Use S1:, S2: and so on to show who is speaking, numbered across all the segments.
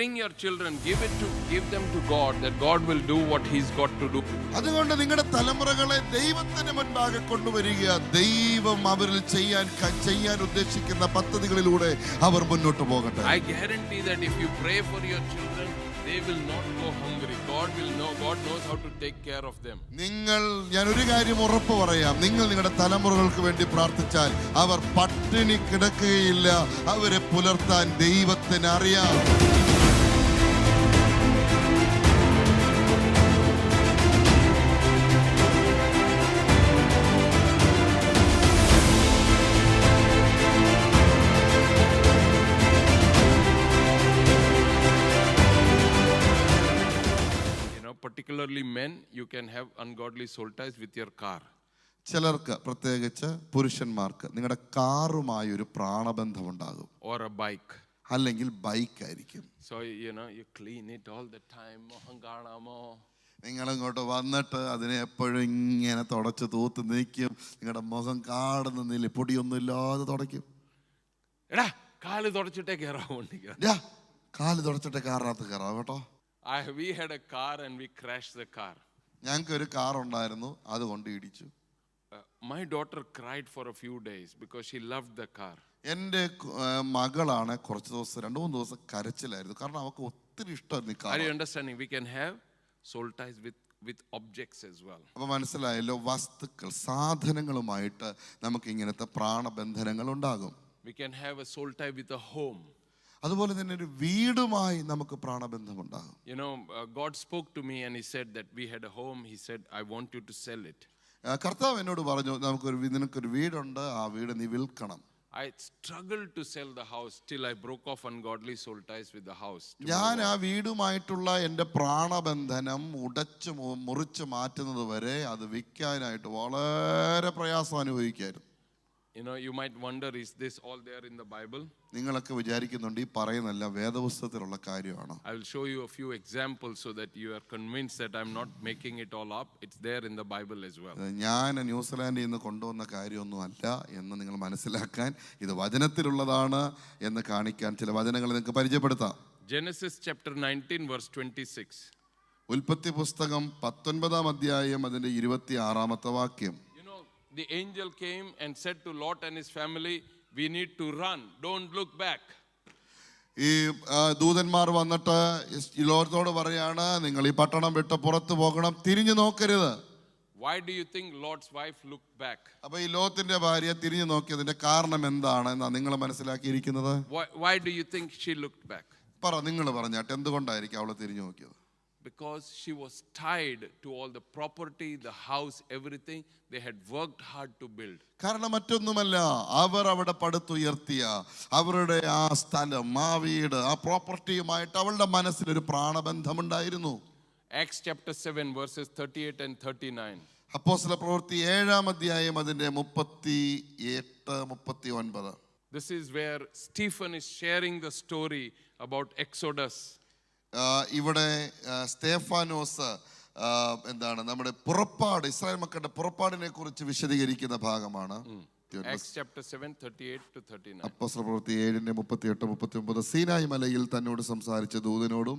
S1: Bring your children, give them to God, that God will do what He's got to do.
S2: അതുകൊണ്ട് നിങ്ങളുടെ തലമുറകളെ ദൈവത്തിന് മുൻപാകെ കൊണ്ടുവരിക. ദൈവം അവരിൽ ചെയ്യാൻ ഉദ്ദേശിക്കുന്ന പദ്ധതികളിലൂടെ അവർ മുന്നോട്ട് പോകട്ടെ.
S1: I guarantee that if you pray for your children, they will not go hungry. God knows how to take care of them.
S2: ഞാൻ ഒരു കാര്യം ഉറപ്പ് പറയാം, നിങ്ങൾ നിങ്ങളുടെ തലമുറകൾക്ക് വേണ്ടി പ്രാർത്ഥിച്ചാൽ അവർ പട്ടിണി കിടക്കുകയില്ല. അവരെ പുലർത്താൻ ദൈവത്തിന് അറിയാം.
S1: Particularly men, you can have ungodly soul ties with your car.
S2: ചിലർക്ക്, പ്രത്യേകിച്ച് പുരുഷന്മാർക്ക്, നിങ്ങളുടെ കാറുമായി ഒരു പ്രാണബന്ധം ഉണ്ടാകും.
S1: Or a bike.
S2: അല്ലെങ്കിൽ ബൈക്ക് ആയിരിക്കും.
S1: So you clean it all the time.
S2: നിങ്ങൾ ഇങ്ങോട്ട് വന്നിട്ട് അതിനെ എപ്പോഴും ഇങ്ങനെ തുടച്ച് തൂത്ത് നീക്കും. നിങ്ങളുടെ മുഖം കാടുന്ന നില പൊടിയൊന്നും ഇല്ലാതെ തുടയ്ക്കും.
S1: എടാ കാല് തുടച്ചിട്ടേ കയറാവൂ.
S2: കാല് തുടച്ചിട്ടേ കാറിനകത്ത് കയറാം കേട്ടോ.
S1: We had a car and we crashed the car.
S2: ഞങ്ങൾക്ക് ഒരു കാർ ഉണ്ടായിരുന്നു, അതുകൊണ്ട് ഇടിച്ചു.
S1: My daughter cried for a few days because she loved the car.
S2: എൻ്റെ മകളാണ് കുറച്ച് ദിവസം 2-3 ദിവസം കരച്ചിലായിരുന്നു, കാരണം അവൾക്ക് ഒത്തിരി ഇഷ്ടമായിരുന്നു ഈ car.
S1: Are you understanding? We can have soul ties with objects as well.
S2: അപ്പോൾ മനസ്സിലായല്ലോ, വസ്തുക്കൾ, സാധനങ്ങളുമായിട്ട് നമുക്ക് ഇങ്ങനത്തെ പ്രാണബന്ധനങ്ങൾ ഉണ്ടാകും.
S1: We can have a soul tie with a home.
S2: അതുപോലെ തന്നെ ഒരു വീടുമായി നമുക്ക് പ്രാണബന്ധമുണ്ടാകും.
S1: God spoke to me and He said that we had a home. He said, I want you to sell it.
S2: കർത്താവ് എന്നോട് പറഞ്ഞു, നിനക്കൊരു വീടുണ്ട്, ആ വീട് നീ വിൽക്കണം.
S1: I struggled to sell the house till I broke off ungodly soul ties with the house.
S2: ഞാൻ ആ വീടുമായിട്ടുള്ള എൻ്റെ പ്രാണബന്ധനം മുറിച്ച് മാറ്റുന്നത് വരെ അത് വിൽക്കാനായിട്ട് വളരെ പ്രയാസം അനുഭവിക്കായിരുന്നു.
S1: You might wonder, is this all there in the Bible?
S2: നിങ്ങളൊക്കെ വിചാരിക്കുന്നുണ്ട് ഈ പറയുന്നല്ല വേദപുസ്തകത്തിലുള്ള കാര്യമാണ്.
S1: I will show you a few examples so that you are convinced that I'm not making it all up. It's there in the Bible as well.
S2: ഞാൻ ന്യൂസിലാൻഡിൽ നിന്ന് കൊണ്ടുവന്ന കാര്യമൊന്നും അല്ല എന്ന് നിങ്ങൾ മനസ്സിലാക്കാൻ, ഇത് വചനത്തിലുള്ളതാണ് എന്ന് കാണിക്കാൻ ചില വചനങ്ങൾ നിങ്ങൾക്ക് പരിചയപ്പെടുത്താം.
S1: Genesis chapter 19 verse 26.
S2: ഉൽപ്പത്തി പുസ്തകം 19-ാം അധ്യായം അതിന്റെ 26-ാമത്തെ വാക്യം.
S1: The angel came and said to Lot and his family, we need to run, don't look back.
S2: ഈ ദൂതന്മാർ വന്നിട്ട് ലോത്തോട് പറയാണ്, നിങ്ങൾ ഈ പട്ടണം വിട്ട് പുറത്തു പോകണം, തിരിഞ്ഞു നോക്കരുത്.
S1: Why do you think Lot's wife looked back?
S2: അപ്പോൾ ഈ ലോത്തിന്റെ ഭാര്യ തിരിഞ്ഞു നോക്കിയതിന്റെ കാരണം എന്താണെന്നാ നിങ്ങൾ മനസ്സിലാക്കിയിരിക്കുന്നത്?
S1: Why do you think she looked back?
S2: നിങ്ങൾ പറഞ്ഞാട്ടെ, എന്തുകൊണ്ടായിരിക്കും അവൾ തിരിഞ്ഞു നോക്കിയത്?
S1: Because she was tied to all the property, the house, everything they had worked hard to build.
S2: കാരണം മറ്റൊന്നുമല്ല, അവർ അവിടെ പടുത്തുയർത്തിയ അവരുടെ ആ സ്ഥലം, ആ വീട്, ആ പ്രോപ്പർട്ടിയുമായിട്ട് അവളുടെ മനസ്സിൽ ഒരു പ്രാണബന്ധമുണ്ടായിരുന്നു.
S1: Acts chapter 7 verses 38 and 39.
S2: അപ്പോസ്തല പ്രവൃത്തി 7-ാം അധ്യായം അതിന്റെ 38-39.
S1: This is where Stephen is sharing the story about Exodus.
S2: ഇവിടെ സ്തേഫാനോസ് നമ്മുടെ പുറപ്പാട്, ഇസ്രായേൽ മക്കളുടെ പുറപ്പാടിനെ കുറിച്ച് വിശദീകരിക്കുന്ന ഭാഗമാണ്.
S1: Acts chapter 7 38 to 39.
S2: അപ്പോസ്തല പ്രവൃത്തി 7:38-39. സീനായി മലയിൽ തന്നോട് സംസാരിച്ച ദൂതനോടും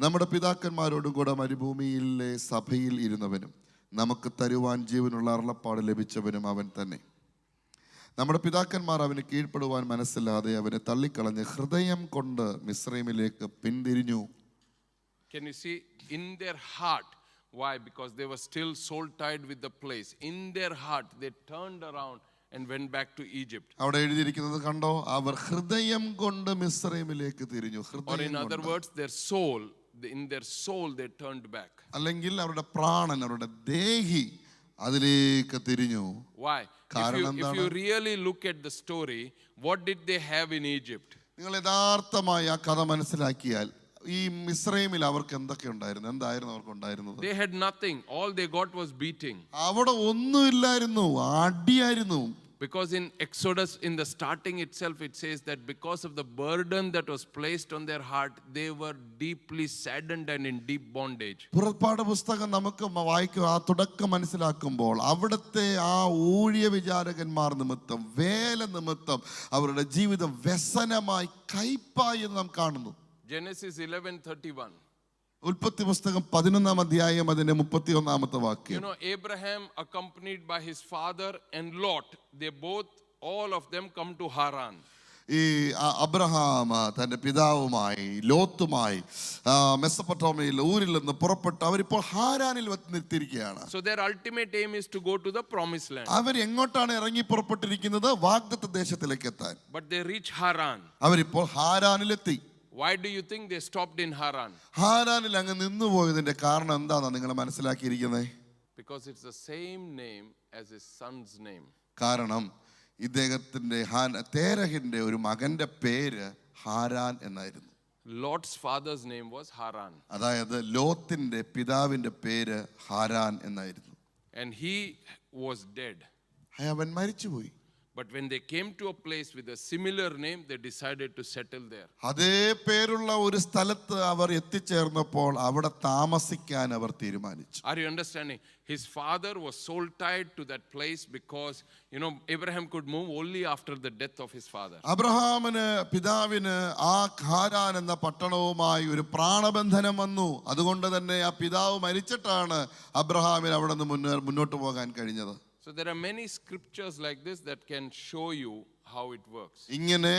S2: നമ്മുടെ പിതാക്കന്മാരോടും കൂടെ മരുഭൂമിയിലെ സഭയിൽ ഇരുന്നവനും നമുക്ക് തരുവാൻ ജീവനുള്ള അരുളപ്പാട് ലഭിച്ചവനും അവൻ തന്നെ. നമ്മുടെ പിതാക്കന്മാർ അവന് കീഴ്പ്പെടുവാൻ മനസ്സില്ലാതെ അവനെ തള്ളിക്കളഞ്ഞ് ഹൃദയം കൊണ്ട് മിസ്രൈമിലേക്ക് പിന്തിരിഞ്ഞു.
S1: Can you see in their heart? Why? Because they were still soul tied with the place. In their heart they turned around and went back to Egypt.
S2: അവിടെ എഴുതിയിരിക്കുന്നത് കണ്ടോ, അവർ ഹൃദയം കൊണ്ട് മിസ്രൈമിലേക്ക് തിരിഞ്ഞു.
S1: Or in other words, their soul, in their soul they turned back.
S2: അല്ലെങ്കിൽ അവരുടെ പ്രാണൻ, അവരുടെ ദേഹി അതിലേക്ക് തിരിഞ്ഞു.
S1: Why? If you really look at the story, what did they have in Egypt?
S2: നിങ്ങൾ യഥാർത്ഥമായി ആ കഥ മനസ്സിലാക്കിയാൽ ഈ മിസ്രൈമിൽ അവർക്ക് എന്തൊക്കെ ഉണ്ടായിരുന്നു? എന്തായിരുന്നു അവർക്ക് ഉണ്ടായിരുന്നത്?
S1: They had nothing. All they got was beating.
S2: അവിടെ ഒന്നുമില്ലായിരുന്നു, അടിയായിരുന്നു.
S1: Because in Exodus, in the starting itself, it says that because of the burden that was placed on their heart, they were deeply saddened and in deep bondage.
S2: പുറപ്പാട് പുസ്തകം നമുക്ക് വായിക്കുക, ആ തുടക്കം മനസ്സിലാക്കുമ്പോൾ അവിടുത്തെ ആ ഊഴിയ വിചാരകന്മാർ നിമിത്തം, വേല നിമിത്തം അവരുടെ ജീവിതം വ്യസനമായി കയ്പായി എന്ന് നാം കാണുന്നു.
S1: Genesis 11:31.
S2: ഉൽപ്പത്തി പുസ്തകം 11-ാം അധ്യായം അതിന്റെ 31-ാമത്തെ
S1: You
S2: വാക്യം.
S1: know, Abraham accompanied by his father and Lot, they both, all of them come to Haran.
S2: ഈ അബ്രഹാം തന്റെ പിതാവുമായി ലോത്തുമായി മെസ്സപ്പൊട്ടോമിയയിൽ ഊരിൽ നിന്ന് പുറപ്പെട്ട് അവരിപ്പോൾ ഹാരാനിൽ എത്തിയിരിക്കുകയാണ്.
S1: So their ultimate aim is to go to the promised land.
S2: അവർ എങ്ങോട്ടാണ് ഇറങ്ങി പുറപ്പെട്ടിരിക്കുന്നത്? വാഗ്ദത്ത ദേശത്തിലേക്ക് എത്താൻ.
S1: But they reach Haran.
S2: അവരിപ്പോൾ ഹാരാനിലെത്തി.
S1: Why do you think they stopped in Haran?
S2: ഹാരാനിൽ അങ്ങ് നിന്നുപോയതിന്റെ കാരണം എന്താണെന്ന് നിങ്ങൾ മനസ്സിലാക്കിയിരിക്കുന്നത്?
S1: Because it's the same name as his son's name.
S2: കാരണം ഇദ്ദേഹത്തിന്റെ തേരഹിന്റെ ഒരു മകന്റെ പേര് ഹാരാൻ എന്നായിരുന്നു.
S1: Lot's father's name was Haran.
S2: അതായത് ലോത്തിന്റെ പിതാവിന്റെ പേര് ഹാരാൻ എന്നായിരുന്നു.
S1: And he was dead.
S2: അവൻ മരിച്ചുപോയി.
S1: But when they came to a place with a similar name, they decided to settle there.
S2: അതേ പേരുള്ള ഒരു സ്ഥലത്ത് അവർ എത്തിച്ചേർന്നപ്പോൾ അവിടെ താമസിക്കാൻ അവർ തീരുമാനിച്ചു.
S1: Are you understanding? His father was soul tied to that place because, you know, Abraham could move only after the death of his father.
S2: അബ്രഹാമിന് പിതാവിന് ആ ഹാരാൻ എന്ന പട്ടണവുമായി ഒരു പ്രാണബന്ധനം വന്നു. അതുകൊണ്ട് തന്നെ ആ പിതാവ് മരിച്ചിട്ടാണ് അബ്രഹാമിന് അവിടെ നിന്ന് മുന്നോട്ട് പോകാൻ കഴിഞ്ഞത്.
S1: So there are many scriptures like this that can show you how it works.
S2: ഇങ്ങനെ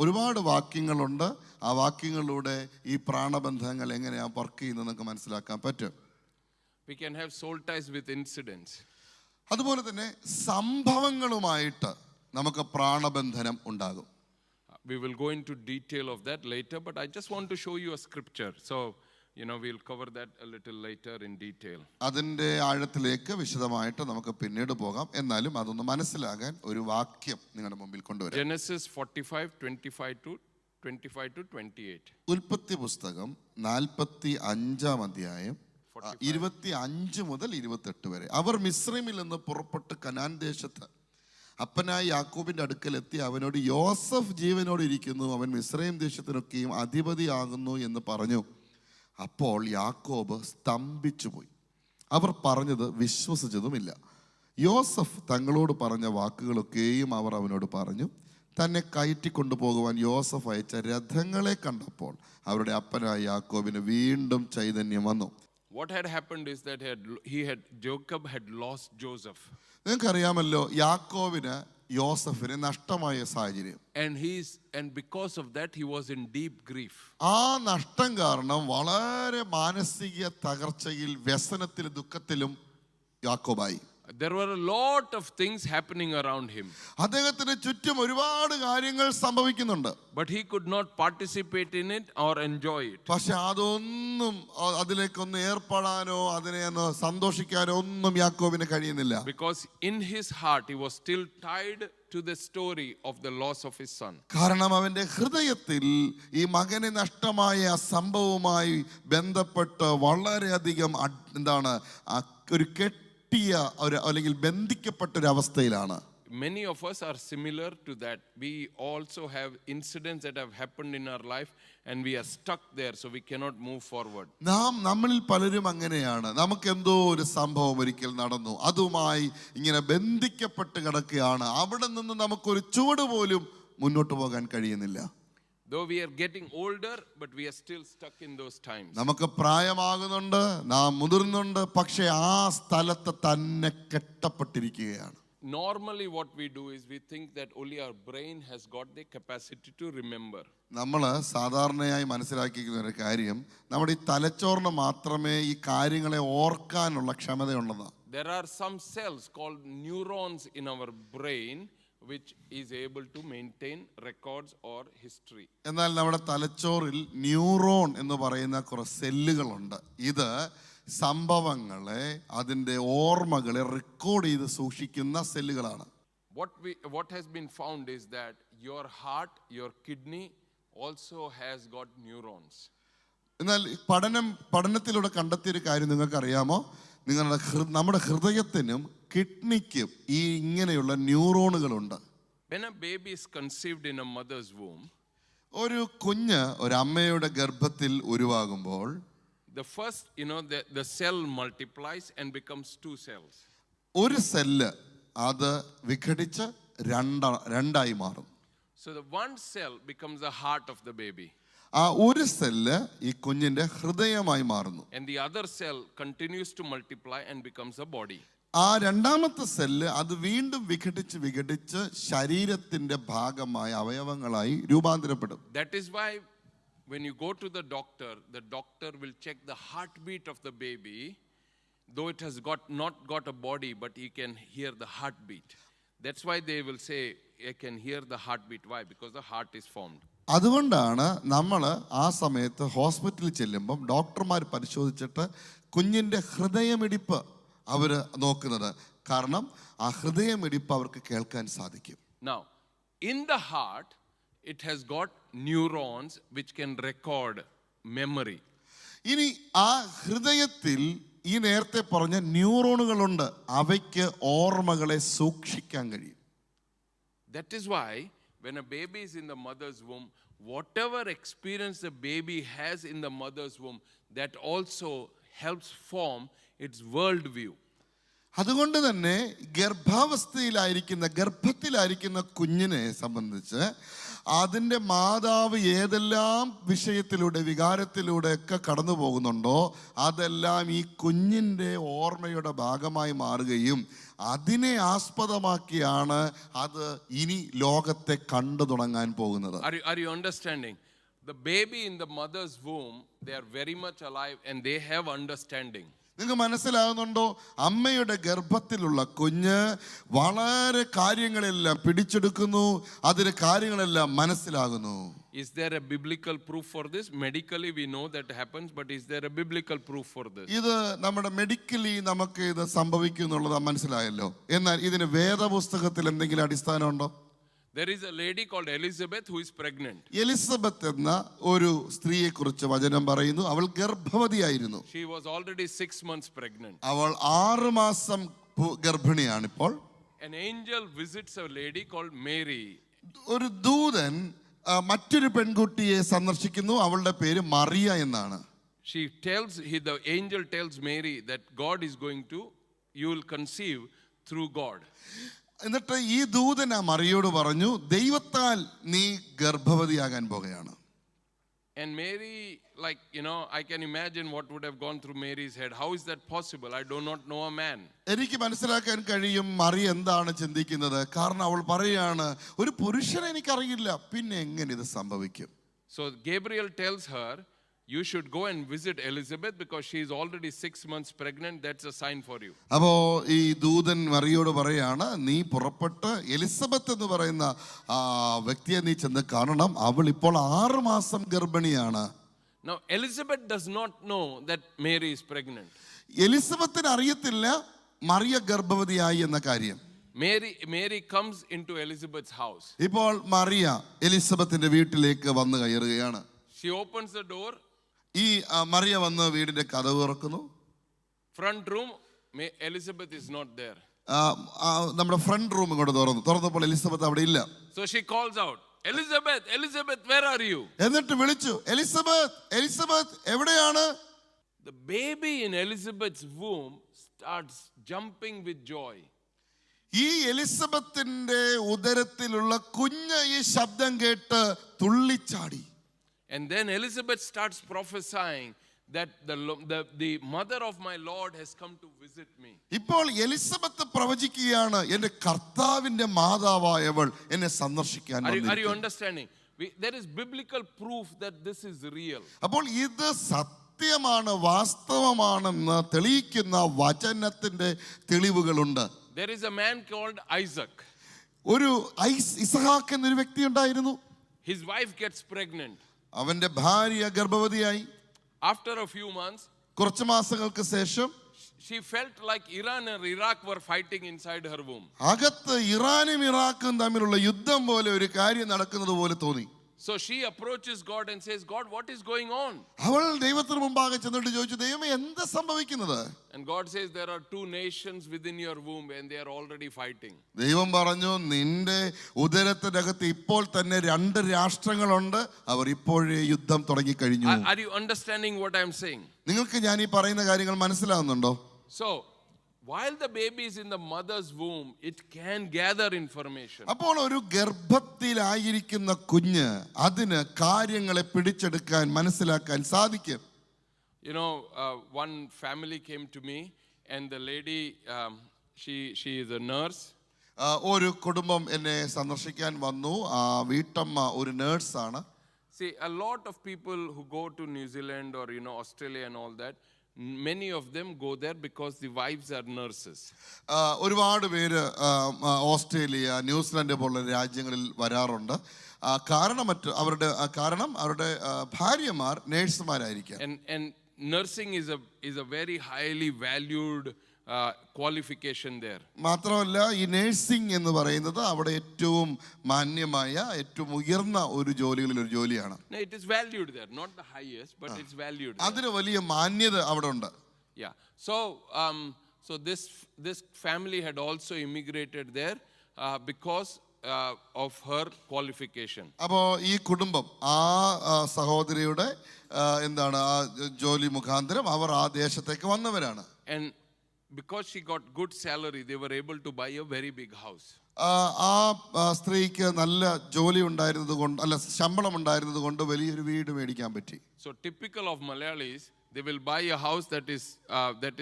S2: ഒരുപാട് വാക്യങ്ങളുണ്ട്. ആ വാക്യങ്ങളിലൂടെ ഈ പ്രാണബന്ധങ്ങൾ എങ്ങനെയാ വർക്ക് ചെയ്യുന്നത് നമുക്ക് മനസ്സിലാക്കാൻ പറ്റും.
S1: We can have soul ties with incidents.
S2: അതുപോലെ തന്നെ സംഭവങ്ങളുമായിട്ട് നമുക്ക് പ്രാണബന്ധനം ഉണ്ടാകും.
S1: We will go into detail of that later, but I just want to show you a scripture. So, you know, we'll cover that a little later in detail.
S2: അതിന്റെ ആഴത്തിലേക്ക് വിശദമായിട്ട് നമുക്ക് പിന്നീട് പോകാം. എന്നാലും അതൊന്ന് മനസ്സിലാകാൻ ഒരു വാക്യം നിങ്ങളുടെ മുമ്പിൽ കൊണ്ടുവരാം.
S1: Genesis 45:25 to 28.
S2: ഉൽപ്പത്തി പുസ്തകം 45-ാം അധ്യായം 25 മുതൽ 28 വരെ. അവർ മിസ്രൈമിൽ നിന്ന് പുറപ്പെട്ട് കനാൻ ദേശത്ത് അപ്പനായ യാക്കോബിന്റെ അടുക്കലെത്തി അവനോട് യോസഫ് ജീവനോട് ഇരിക്കുന്നു, അവൻ മിസ്രൈം ദേശത്തിനൊക്കെയും അധിപതിയാകുന്നു എന്ന് പറഞ്ഞു. അപ്പോൾ യാക്കോബ് സ്തംഭിച്ചുപോയി. അവർ പറഞ്ഞത് വിശ്വസിച്ചതുമില്ല. യോസഫ് തങ്ങളോട് പറഞ്ഞ വാക്കുകളൊക്കെയും അവർ അവനോട് പറഞ്ഞു. തന്നെ കയറ്റിക്കൊണ്ടുപോകുവാൻ യോസഫ് അയച്ച രഥങ്ങളെ കണ്ടപ്പോൾ അവരുടെ അപ്പനായ യാക്കോബിന് വീണ്ടും ചൈതന്യം വന്നു.
S1: What had happened is that Jacob had lost Joseph.
S2: നിങ്ങൾക്കറിയാമല്ലോ, യാക്കോബിന് യോസഫിന് നഷ്ടമായ സാഹചര്യം.
S1: And because of that he was in deep grief.
S2: ആ നഷ്ടം കാരണം വളരെ മാനസിക തകർച്ചയിൽ, വ്യസനത്തിലും ദുഃഖത്തിലും യാക്കോബായി.
S1: There were a lot of things happening around him.
S2: അദ്ദേഹത്തിന് ചുറ്റും ഒരുപാട് കാര്യങ്ങൾ സംഭവിക്കുന്നുണ്ട്.
S1: But he could not participate in it or enjoy it.
S2: പക്ഷെ അതൊന്നും അതിലേക്കൊന്ന് ഏർപ്പെടാനോ അതിനെ ഒന്ന് സന്തോഷിക്കാനോ ഒന്നും യാക്കോബിന് കഴിയുന്നില്ല.
S1: Because in his heart he was still tied to the story of the loss of his son.
S2: കാരണം അവന്റെ ഹൃദയത്തിൽ ഈ മകനെ നഷ്ടമായ സംഭവവുമായി ബന്ധപ്പെട്ട് വളരെയധികം ഒരു അല്ലെങ്കിൽ ബന്ധിക്കപ്പെട്ട ഒരു അവസ്ഥയിലാണ്.
S1: Many of us are similar to that. We also have incidents that have happened in our life and we are stuck there, so we cannot move forward.
S2: നമ്മളിൽ പലരും അങ്ങനെയാണ്. നമുക്ക് എന്തോ ഒരു സംഭവം ഒരിക്കൽ നടന്നു, അതുമായി ഇങ്ങനെ ബന്ധിക്കപ്പെട്ട് കിടക്കുകയാണ്. അവിടെ നിന്ന് നമുക്കൊരു ചുവട് പോലും മുന്നോട്ട് പോകാൻ കഴിയുന്നില്ല.
S1: Though we are getting older, but we are still stuck in those times.
S2: നമുക്ക് പ്രായമാകുന്നുണ്ട്, നാം മുതിർന്നുണ്ട്, പക്ഷേ ആ സ്ഥലത്ത് തന്നെ കെട്ടപ്പെട്ടിരിക്കുകയാണ്.
S1: Normally what we do is we think that only our brain has got the capacity to remember.
S2: നമ്മൾ സാധാരണയായി മനസ്സിലാക്കിയിരിക്കുന്ന ഒരു കാര്യം, നമ്മുടെ ഈ തലച്ചോറിന് മാത്രമേ ഈ കാര്യങ്ങളെ ഓർക്കാനുള്ള ക്ഷമതയുള്ളതാണ്.
S1: There are some cells called neurons in our brain which is able to maintain records or history.
S2: എന്നാൽ നമ്മുടെ തലച്ചോറിൽ ന്യൂറോൺ എന്ന് പറയുന്ന കുറച്ച് സെല്ലുകളുണ്ട്. ഇത് സംഭവങ്ങളെ, അതിൻ്റെ ഓർമ്മകളെ റെക്കോർഡ് ചെയ്ത് സൂക്ഷിക്കുന്ന സെല്ലുകളാണ്.
S1: What has been found is that your heart, your kidney also has got neurons.
S2: എന്നാൽ പഠനത്തിലൂടെ കണ്ടെത്തിയൊരു കാര്യം നിങ്ങൾക്കറിയാമോ? നമ്മുടെ ഹൃദയത്തിനും കിഡ്നിക്കും ഈ ഇങ്ങനെയുള്ള ന്യൂറോണുകളുണ്ട്.
S1: When a baby is conceived in a mother's womb,
S2: ഒരു കുഞ്ഞ് ഒരു അമ്മയുടെ ഗർഭത്തിൽ ഉരുവാകുമ്പോൾ
S1: the first, the cell multiplies and becomes 2 cells.
S2: ഒരു സെല്ല് അത് വിഘടിച്ച് രണ്ടായി മാറും.
S1: So the one cell becomes the heart of the baby.
S2: ആ ഒരു സെല്ല് ഈ കുഞ്ഞിന്റെ ഹൃദയമായി മാറുന്നു.
S1: And the other cell continues to multiply and becomes a body.
S2: ആ രണ്ടാമത്തെ സെല്ല് അത് വീണ്ടും വിഘടിച്ച് ശരീരത്തിന്റെ ഭാഗമായ അവയവങ്ങളായി രൂപാന്തരപ്പെടും.
S1: That is why when you go to the doctor will check the heartbeat of the baby, though it has not got a body, but he can hear the heartbeat. That's why they will say, I can hear the heartbeat. Why? Because the heart is formed.
S2: അതുകൊണ്ടാണ് നമ്മൾ ആ സമയത്ത് ഹോസ്പിറ്റലിൽ ചെല്ലുമ്പം ഡോക്ടർമാർ പരിശോധിച്ചിട്ട് കുഞ്ഞിന്റെ ഹൃദയമിടിപ്പ് അവർ നോക്കുന്നത്. കാരണം ആ ഹൃദയമിടിപ്പ് അവർക്ക് കേൾക്കാൻ സാധിക്കും.
S1: Now, in the heart, it has got neurons which can record memory.
S2: ഇനി ആ ഹൃദയത്തിൽ ഈ നേരത്തെ പറഞ്ഞ ന്യൂറോണുകളുണ്ട്, അവയ്ക്ക് ഓർമ്മകളെ സൂക്ഷിക്കാൻ കഴിയും.
S1: That is why when a baby is in the mother's womb, whatever experience the baby has in the mother's womb, that also helps form its world view.
S2: അതുകൊണ്ട് തന്നെ ഗർഭത്തിലായിരിക്കുന്ന കുഞ്ഞിനെ സംബന്ധിച്ച് അതിൻ്റെ മാതാവ് ഏതെല്ലാം വിഷയത്തിലൂടെ വികാരത്തിലൂടെ ഒക്കെ കടന്നു പോകുന്നുണ്ടോ അതെല്ലാം ഈ കുഞ്ഞിൻ്റെ ഓർമ്മയുടെ ഭാഗമായി മാറുകയും അതിനെ ആസ്പദമാക്കിയാണ് അത് ഇനി ലോകത്തെ കണ്ടു തുടങ്ങാൻ പോകുന്നത്.
S1: Are you understanding? The baby in the mother's womb, they are very much alive and they have understanding.
S2: നിങ്ങൾക്ക് മനസ്സിലാകുന്നുണ്ടോ? അമ്മയുടെ ഗർഭത്തിലുള്ള കുഞ്ഞ് വളരെ കാര്യങ്ങളെല്ലാം പിടിച്ചെടുക്കുന്നു, അതിന് കാര്യങ്ങളെല്ലാം മനസ്സിലാകുന്നു.
S1: Is there a biblical proof for this? Medically we know that happens, but is there a biblical proof for this?
S2: ഇത് നമ്മുടെ മെഡിക്കലി നമുക്ക് ഇത് സംഭവിക്കും എന്നുള്ളത് മനസ്സിലായല്ലോ. എന്നാൽ ഇതിന് വേദപുസ്തകത്തിൽ എന്തെങ്കിലും അടിസ്ഥാനമുണ്ടോ?
S1: There is a lady called Elizabeth who is pregnant.
S2: Elizabeth എന്ന ഒരു സ്ത്രീയെ കുറിച്ച് വചനം പറയുന്നു. അവൾ ഗർഭവതിയായിരുന്നു.
S1: She was already 6 months pregnant.
S2: അവൾ 6 മാസം ഗർഭിണിയാണ് ഇപ്പോൾ.
S1: An angel visits a lady called Mary.
S2: ഒരു ദൂതൻ മറ്റൊരു പെൺകുട്ടിയെ സന്ദർശിക്കുന്നു. അവളുടെ പേര് മറിയ എന്നാണ്.
S1: The angel tells Mary that you will conceive through God.
S2: എന്നിട്ട് ഈ ദൂതൻ ആ മറിയോട് പറഞ്ഞു, ദൈവത്താൽ നീ ഗർഭവതിയാകാൻ പോകുകയാണ്.
S1: And Mary, I can imagine what would have gone through Mary's head. How is that possible? I do not know a man.
S2: എനിക്ക് മനസ്സിലാക്കാൻ കഴിയും മറി എന്താണ് ചിന്തിക്കുന്നത്. കാരണം അവൾ പറയാണ്, ഒരു പുരുഷനെ എനിക്കറിയില്ല, പിന്നെ എങ്ങനെ ഇത് സംഭവിക്കും?
S1: So Gabriel tells her, you should go and visit Elizabeth because she is already 6 months pregnant. That's a sign for you.
S2: അപ്പോ ഈ ദൂതൻ മറിയോട് പറയാണ്, നീ പുറപ്പെട്ട് എലിസബത്ത് എന്ന് പറയുന്ന വ്യക്തിയെ നീ ചെന്ന് കാണണം, അവൾ ഇപ്പോൾ 6 മാസം ഗർഭിണിയാണ്.
S1: Now Elizabeth does not know that Mary is pregnant.
S2: എലിസബത്തിന് അറിയത്തില്ല മറിയ ഗർഭവതിയായി എന്ന കാര്യം.
S1: Mary comes into Elizabeth's house.
S2: ഇപ്പോൾ മറിയ എലിസബത്തിന്റെ വീട്ടിലേക്ക് വന്നു കയറുകയാണ്.
S1: She opens the door.
S2: ഈ മറിയ വന്ന് വീടിന്റെ കതവ് തുറക്കുന്നു.
S1: Front room, Elizabeth is not there.
S2: നമ്മുടെ ഫ്രണ്ട് റൂം ഇങ്ങോട്ട് തുറന്നപ്പോൾ എലിസബത്ത് അവിടെ ഇല്ല.
S1: So she calls out, Elizabeth, Elizabeth, where are you?
S2: എന്നിട്ട് വിളിച്ചു, എലിസബത്ത്, എലിസബത്ത് എവിടെയാണ്?
S1: The baby in Elizabeth's womb starts jumping with joy.
S2: ഈ എലിസബത്തിന്റെ ഉദരത്തിലുള്ള കുഞ്ഞ് ഈ ശബ്ദം കേട്ട് തുള്ളിച്ചാടി.
S1: And then Elizabeth starts prophesying that the mother of my Lord has come to visit me.
S2: ഇപ്പോൾ എലിസബത്ത് പ്രവചിക്കുകയാണ്, എൻ്റെ കർത്താവിന്റെ മാതാവായവൾ എന്നെ സന്ദർശിക്കാൻ വന്നിരിക്കുന്നു.
S1: Are you understanding? There is biblical proof that this is real.
S2: അപ്പോൾ ഇത് സത്യമാണ്, വാസ്തവമാണെന്ന് തെളിയിക്കുന്ന വചനത്തിന്റെ തെളിവുകളുണ്ട്.
S1: There is a man called Isaac.
S2: ഒരു ഇസഹാക്ക് എന്നൊരു വ്യക്തി ഉണ്ടായിരുന്നു.
S1: His wife gets pregnant.
S2: അവന്റെ ഭാര്യ ഗർഭവതിയായി.
S1: After a few months,
S2: കുറച്ച് മാസങ്ങൾക്ക് ശേഷം
S1: she felt like Iran and Iraq were fighting inside her womb.
S2: അകത്ത് ഇറാനും ഇറാഖും തമ്മിലുള്ള യുദ്ധം പോലെ ഒരു കാര്യം നടക്കുന്നത് പോലെ തോന്നി.
S1: So she approaches God and says, God, what is going on?
S2: അവൾ ദൈവത്തിന് മുമ്പാകെ ചെന്നിട്ട് ചോദിച്ചു, ദൈവമേ എന്താ സംഭവിക്കുന്നത്?
S1: And God says, there are 2 nations within your womb and they are already fighting.
S2: ദൈവം പറഞ്ഞു, നിന്റെ ഉദരത്തിനകത്ത് ഇപ്പോൾ തന്നെ 2 രാഷ്ട്രങ്ങളുണ്ട്, അവർ ഇപ്പോഴേ യുദ്ധം തുടങ്ങി കഴിഞ്ഞു.
S1: Are you understanding what I am saying?
S2: നിങ്ങൾക്ക് ഞാൻ ഈ പറയുന്ന കാര്യങ്ങൾ മനസ്സിലാകുന്നുണ്ടോ?
S1: So while the baby is in the mother's womb, it can gather information.
S2: അപ്പോൾ ഒരു ഗർഭത്തിലായിരിക്കുന്ന കുഞ്ഞ് അതിന് കാര്യങ്ങളെ പിടിച്ചെടുക്കാൻ മനസ്സിലാക്കാൻ സാധിക്കും.
S1: You know, one family came to me, and the lady, she is a nurse.
S2: ഒരു കുടുംബം എന്നെ സന്ദർശിക്കാൻ വന്നു. ആ വീട്ടമ്മ ഒരു നേഴ്സാണ്.
S1: See, a lot of people who go to New Zealand or Australia and all that, many of them go there because the wives are nurses.
S2: ഒരുപാട് പേര് ഓസ്ട്രേലിയ, ന്യൂസിലാൻഡ് പോലുള്ള രാജ്യങ്ങളിൽ വരാറുണ്ട്. കാരണം അവരുടെ ഭാര്യമാർ നേഴ്സുമാരായിരിക്കാം.
S1: And nursing is a very highly valued qualification there.
S2: മാത്രമല്ല ഈ നേഴ്സിംഗ് എന്ന് പറയുന്നത് അവിടെ ഏറ്റവും മാന്യമായ ഏറ്റവും ഉയർന്ന ഒരു ജോലികളിൽ ഒരു ജോലിയാണ്.
S1: It is valued there, not the highest, but it's valued.
S2: അതിന് വലിയ മാന്യത അവിടെ ഉണ്ട്.
S1: Yeah. So this family had also immigrated there because of her qualification.
S2: അപ്പോൾ ഈ കുടുംബം ആ സഹോദരിയുടെ എന്താണ് ആ ജോലി മുഖാന്തരം അവർ ആ ദേശത്തേക്ക് വന്നവരാണ്.
S1: And because she got good salary, they were able to buy a very big house.
S2: ആ സ്ത്രീക്ക് നല്ല ജോലി ഉണ്ടായിരുന്നത് കൊണ്ട്, അല്ല ശമ്പളം ഉണ്ടായിരുന്നത് കൊണ്ട് വലിയൊരു വീട് മേടിക്കാൻ പറ്റി.
S1: So typical of Malayalis, they will buy a house that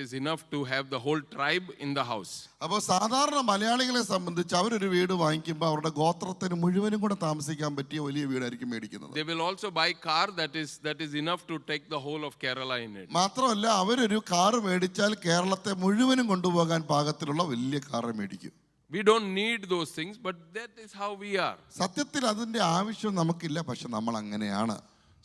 S1: is enough to have the whole tribe in the house.
S2: അപ്പോൾ സാധാരണ മലയാളികളെ സംബന്ധിച്ച് അവരൊരു വീട് വാങ്ങിക്കുമ്പോൾ അവരുടെ ഗോത്രത്തിന് മുഴുവനും കൂടെ താമസിക്കാൻ പറ്റിയ വലിയ വീടായിരിക്കും മേടിക്കുന്നത്.
S1: They will also buy car that is enough to take the whole of Kerala in it.
S2: മാത്രമല്ല അവരൊരു കാർ മേടിച്ചാൽ കേരളത്തെ മുഴുവനും കൊണ്ടുപോകാൻ പാകത്തിലുള്ള വലിയ കാർ മേടിക്കും.
S1: We don't need those things, but that is how we are.
S2: സത്യത്തിൽ അതിന്റെ ആവശ്യം നമുക്കില്ല, പക്ഷെ നമ്മൾ അങ്ങനെയാണ്.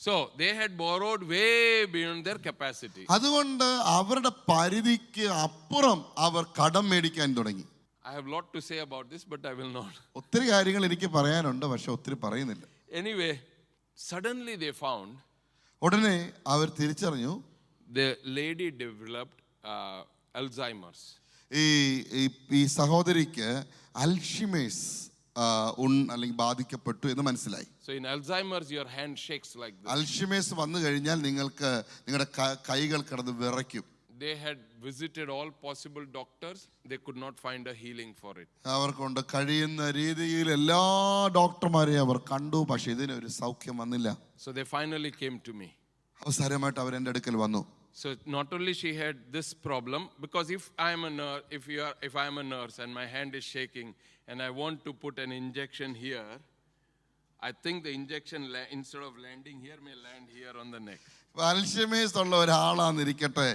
S1: So they had borrowed way beyond their capacity.
S2: അതുകൊണ്ട് അവരുടെ പരിധിക്ക് അപ്പുറം അവർ കടം മേടിക്കാൻ തുടങ്ങി.
S1: I have a lot to say about this, but I will not.
S2: ഒത്തിരി കാര്യങ്ങൾ എനിക്ക് പറയാനുണ്ട്, പക്ഷെ ഒത്തിരി പറയുന്നില്ല.
S1: Anyway, suddenly they found
S2: ഉടനെ അവർ തിരിച്ചറിഞ്ഞു
S1: the lady developed Alzheimer's.
S2: ഈ സഹോദരിക്ക് അൽഷിമേഴ്സ് അല്ലെങ്കിൽ ബാധിക്കപ്പെട്ടു എന്ന് മനസ്സിലായി.
S1: So in Alzheimer's your hand shakes like this.
S2: Alzheimer's വന്നു കഴിഞ്ഞാൽ നിങ്ങളുടെ കൈകൾ കിടന്ന് വിറയ്ക്കും.
S1: They had visited all possible doctors, they could not find a healing for it.
S2: അവർക്കൊണ്ട് കഴിയുന്ന രീതിയിൽ എല്ലാ ഡോക്ടർമാരെയും അവർ കണ്ടു, പക്ഷെ ഇതിനൊരു സൗഖ്യം വന്നില്ല.
S1: So they finally came to me.
S2: അവസാനമായിട്ട് അവർ എൻ്റെ അടുക്കൽ വന്നു.
S1: So not only she had this problem, because if I am a nurse and my hand is shaking and I want to put an injection here, I think the injection instead of landing here may land here on the neck.
S2: Alzheimer's ഉള്ള ഒരാളാന്നിരിക്കട്ടെ,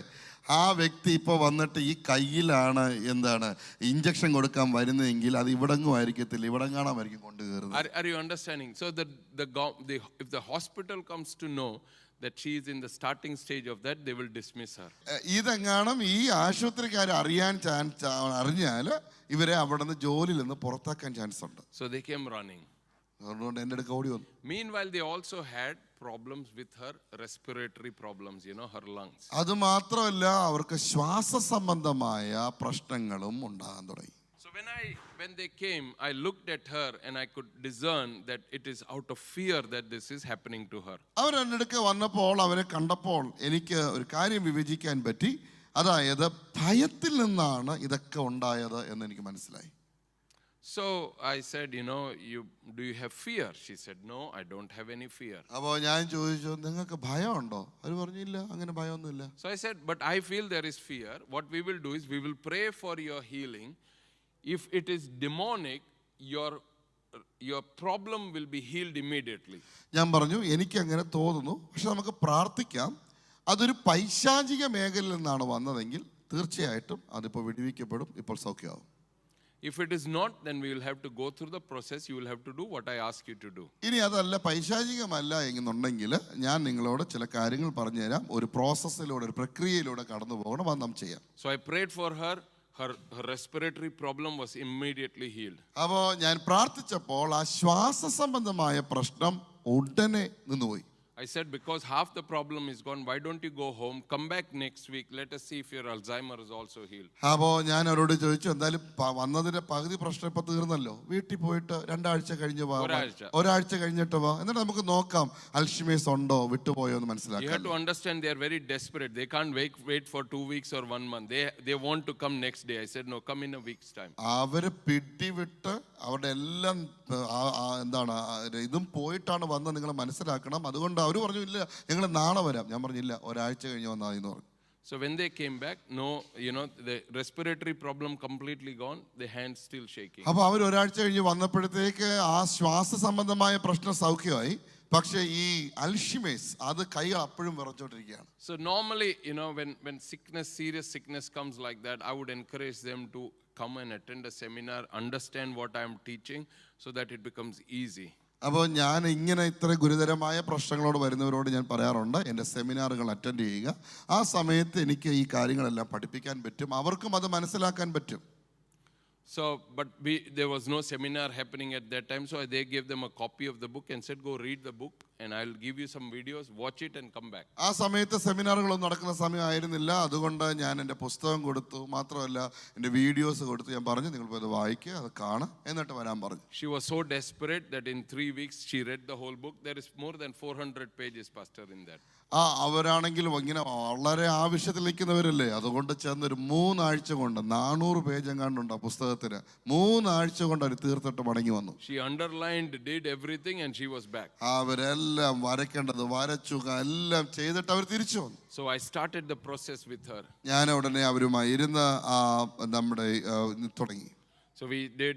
S2: ആ വ്യക്തി ഇപ്പോൾ വന്നിട്ട് ഈ കയ്യിലാണ് എന്താണ് injection കൊടുക്കാൻ വരുന്നതെങ്കിൽ അത് ഇവിടെങ്ങും ആയിരിക്കത്തില്ല, ഇവിടെങ്ങാണാമായിരിക്കും കൊണ്ടുകയറുന്നത്.
S1: Are you understanding? So if the hospital comes to know that she is in the starting stage of that, they will dismiss her.
S2: ഇതെങ്ങാനും ഈ ആശുപത്രിക്കാർ അറിഞ്ഞാൽ ഇവരെ അവിടെ നിന്ന് ജോലിയിൽ നിന്ന് പുറത്താക്കാൻ ചാൻസ് ഉണ്ട്.
S1: So they came running.
S2: അതുകൊണ്ട് എൻ്റെ അടുക്ക് ഓടി വന്നു.
S1: Meanwhile, they also had problems with her respiratory problems, her lungs.
S2: അത് മാത്രമല്ല അവർക്ക് ശ്വാസ സംബന്ധമായ പ്രശ്നങ്ങളും ഉണ്ടാകാൻ തുടങ്ങി.
S1: So when they came, I looked at her and I could discern that it is out of fear that this is happening to her.
S2: അവർ എൻ്റെ അടുക്ക് വന്നപ്പോൾ, അവരെ കണ്ടപ്പോൾ എനിക്ക് ഒരു കാര്യം വിവേചിക്കാൻ പറ്റി. അതായത് ഭയത്തിൽ നിന്നാണ് ഇതൊക്കെ ഉണ്ടായത് എന്ന് എനിക്ക് മനസ്സിലായി.
S1: So I said, do you have fear? She said, no, I don't have any fear.
S2: അപ്പോൾ ഞാൻ ചോദിച്ചു, നിങ്ങൾക്ക് ഭയമുണ്ടോ? അവർ പറഞ്ഞില്ല, അങ്ങനെ ഭയമൊന്നുമില്ല.
S1: So I said, but I feel there is fear. What we will do is we will pray for your healing. If it is demonic, your problem will be healed immediately.
S2: ഞാൻ പറഞ്ഞു, എനിക്ക് അങ്ങനെ തോന്നുന്നു, പക്ഷെ നമുക്ക് പ്രാർത്ഥിക്കാം. അതൊരു പൈശാചിക മേഖലയിൽ നിന്നാണ് വന്നതെങ്കിൽ തീർച്ചയായിട്ടും അതിപ്പോൾ വിടുവിക്കപ്പെടും, ഇപ്പോൾ സൗഖ്യമാവും.
S1: If it is not, then we will have to go through the process. You will have to do what I ask you to do.
S2: ഇനി അതല്ല പൈശാചികമല്ല എന്നുണ്ടെങ്കിൽ ഞാൻ നിങ്ങളോട് ചില കാര്യങ്ങൾ പറഞ്ഞുതരാം. ഒരു പ്രോസസ്സിലൂടെ, ഒരു പ്രക്രിയയിലൂടെ കടന്നു പോകണം, അത് നാം ചെയ്യാം.
S1: So I prayed for her. Her respiratory problem was immediately healed.
S2: അപ്പോൾ ഞാൻ പ്രാർത്ഥിച്ചപ്പോൾ ആ ശ്വാസ സംബന്ധമായ പ്രശ്നം ഉടനെ നിന്നുപോയി.
S1: I said, because half the problem is gone, why don't you go home, come back next week, let us see if your Alzheimer is also healed.
S2: അപ്പോൾ ഞാൻ അവരോട് ചോദിച്ചു, എന്തായാലും വന്നതിന്റെ പകുതി പ്രശ്നം ഇപ്പൊ തീർന്നല്ലോ, വീട്ടിൽ പോയിട്ട് 2 ആഴ്ച കഴിഞ്ഞ് വാ, ഒരാഴ്ച കഴിഞ്ഞിട്ട് വാ, എന്നിട്ട് നമുക്ക് നോക്കാം അൽഷിമേഴ്സ് ഉണ്ടോ വിട്ടുപോയോ എന്ന് മനസ്സിലാക്കാം.
S1: You have to understand they are very desperate. They can't wait for 2 weeks or 1 month. They want to come next day. I said, no, come in a week's time.
S2: അവര് പിടിവിട്ട് അവരുടെ എല്ലാം എന്താണ് ഇതും പോയിട്ടാണ് വന്നത്, നിങ്ങൾ മനസ്സിലാക്കണം. അതുകൊണ്ട് അവർ പറഞ്ഞു, ഇല്ല ഞങ്ങൾ നാളെ വരാം. ഞാൻ പറഞ്ഞില്ല, ഒരാഴ്ച കഴിഞ്ഞ് വന്നാൽ എന്ന് പറഞ്ഞു.
S1: So when they came back, no, the respiratory problem completely gone, the hands still shaking.
S2: അപ്പോൾ അവർ ഒരാഴ്ച കഴിഞ്ഞ് വന്നപ്പോഴത്തേക്ക് ആ ശ്വാസ സംബന്ധമായ പ്രശ്നം സൗഖ്യമായി, പക്ഷേ ഈ അൽഷിമേഴ്സ് അത് കൈകൾ അപ്പോഴും വിറച്ചോണ്ടിരിക്കുകയാണ്.
S1: So normally, when serious sickness comes like that, I would encourage them to come and attend a seminar, understand what I am teaching, so that it becomes easy.
S2: അപ്പോൾ ഞാൻ ഇങ്ങനെ ഇത്ര ഗുരുതരമായ പ്രശ്നങ്ങളോട് വരുന്നവരോട് ഞാൻ പറയാറുണ്ട്, എൻ്റെ സെമിനാറുകൾ അറ്റൻഡ് ചെയ്യുക. ആ സമയത്ത് എനിക്ക് ഈ കാര്യങ്ങളെല്ലാം പഠിപ്പിക്കാൻ പറ്റും, അവർക്കും അത് മനസ്സിലാക്കാൻ പറ്റും.
S1: So, but there was no seminar happening at that time, so they gave them a copy of the book and said, go read the book and I'll give you some videos, watch it and come back.
S2: ആ സമയത്ത് സെമിനാറുകളൊന്നും നടക്കുന്ന സമയമായിരുന്നില്ല, അതുകൊണ്ട് ഞാൻ എൻ്റെ പുസ്തകം കൊടുത്തു, മാത്രമല്ല എൻ്റെ വീഡിയോസ് കൊടുത്തു. ഞാൻ പറഞ്ഞു, നിങ്ങൾ പോയി അത് വായിക്കുക, അത് കാണുക, എന്നിട്ട് വരാൻ പറഞ്ഞു.
S1: She was so desperate that in 3 weeks she read the whole book. There is more than 400 pages, Pastor, in that.
S2: അവരാണെങ്കിലും ഇങ്ങനെ വളരെ ആവശ്യത്തിൽ നിൽക്കുന്നവരല്ലേ, അതുകൊണ്ട് ചെന്നൊരു 3 ആഴ്ച കൊണ്ട് 400 പേജ് എങ്ങാണ്ടുണ്ട് ആ പുസ്തകത്തിന്. 3 ആഴ്ച കൊണ്ട് അവർ തീർത്തിട്ട് മടങ്ങി വന്നു.
S1: She underlined, did everything and she was back.
S2: അവരെല്ലാം വരയ്ക്കേണ്ടത് വരച്ചു, എല്ലാം ചെയ്തിട്ട് അവർ തിരിച്ചു വന്നു.
S1: So I started the process with her.
S2: ഞാൻ ഉടനെ അവരുമായി ഇരുന്ന് നമ്മുടെ തുടങ്ങി.
S1: So we did,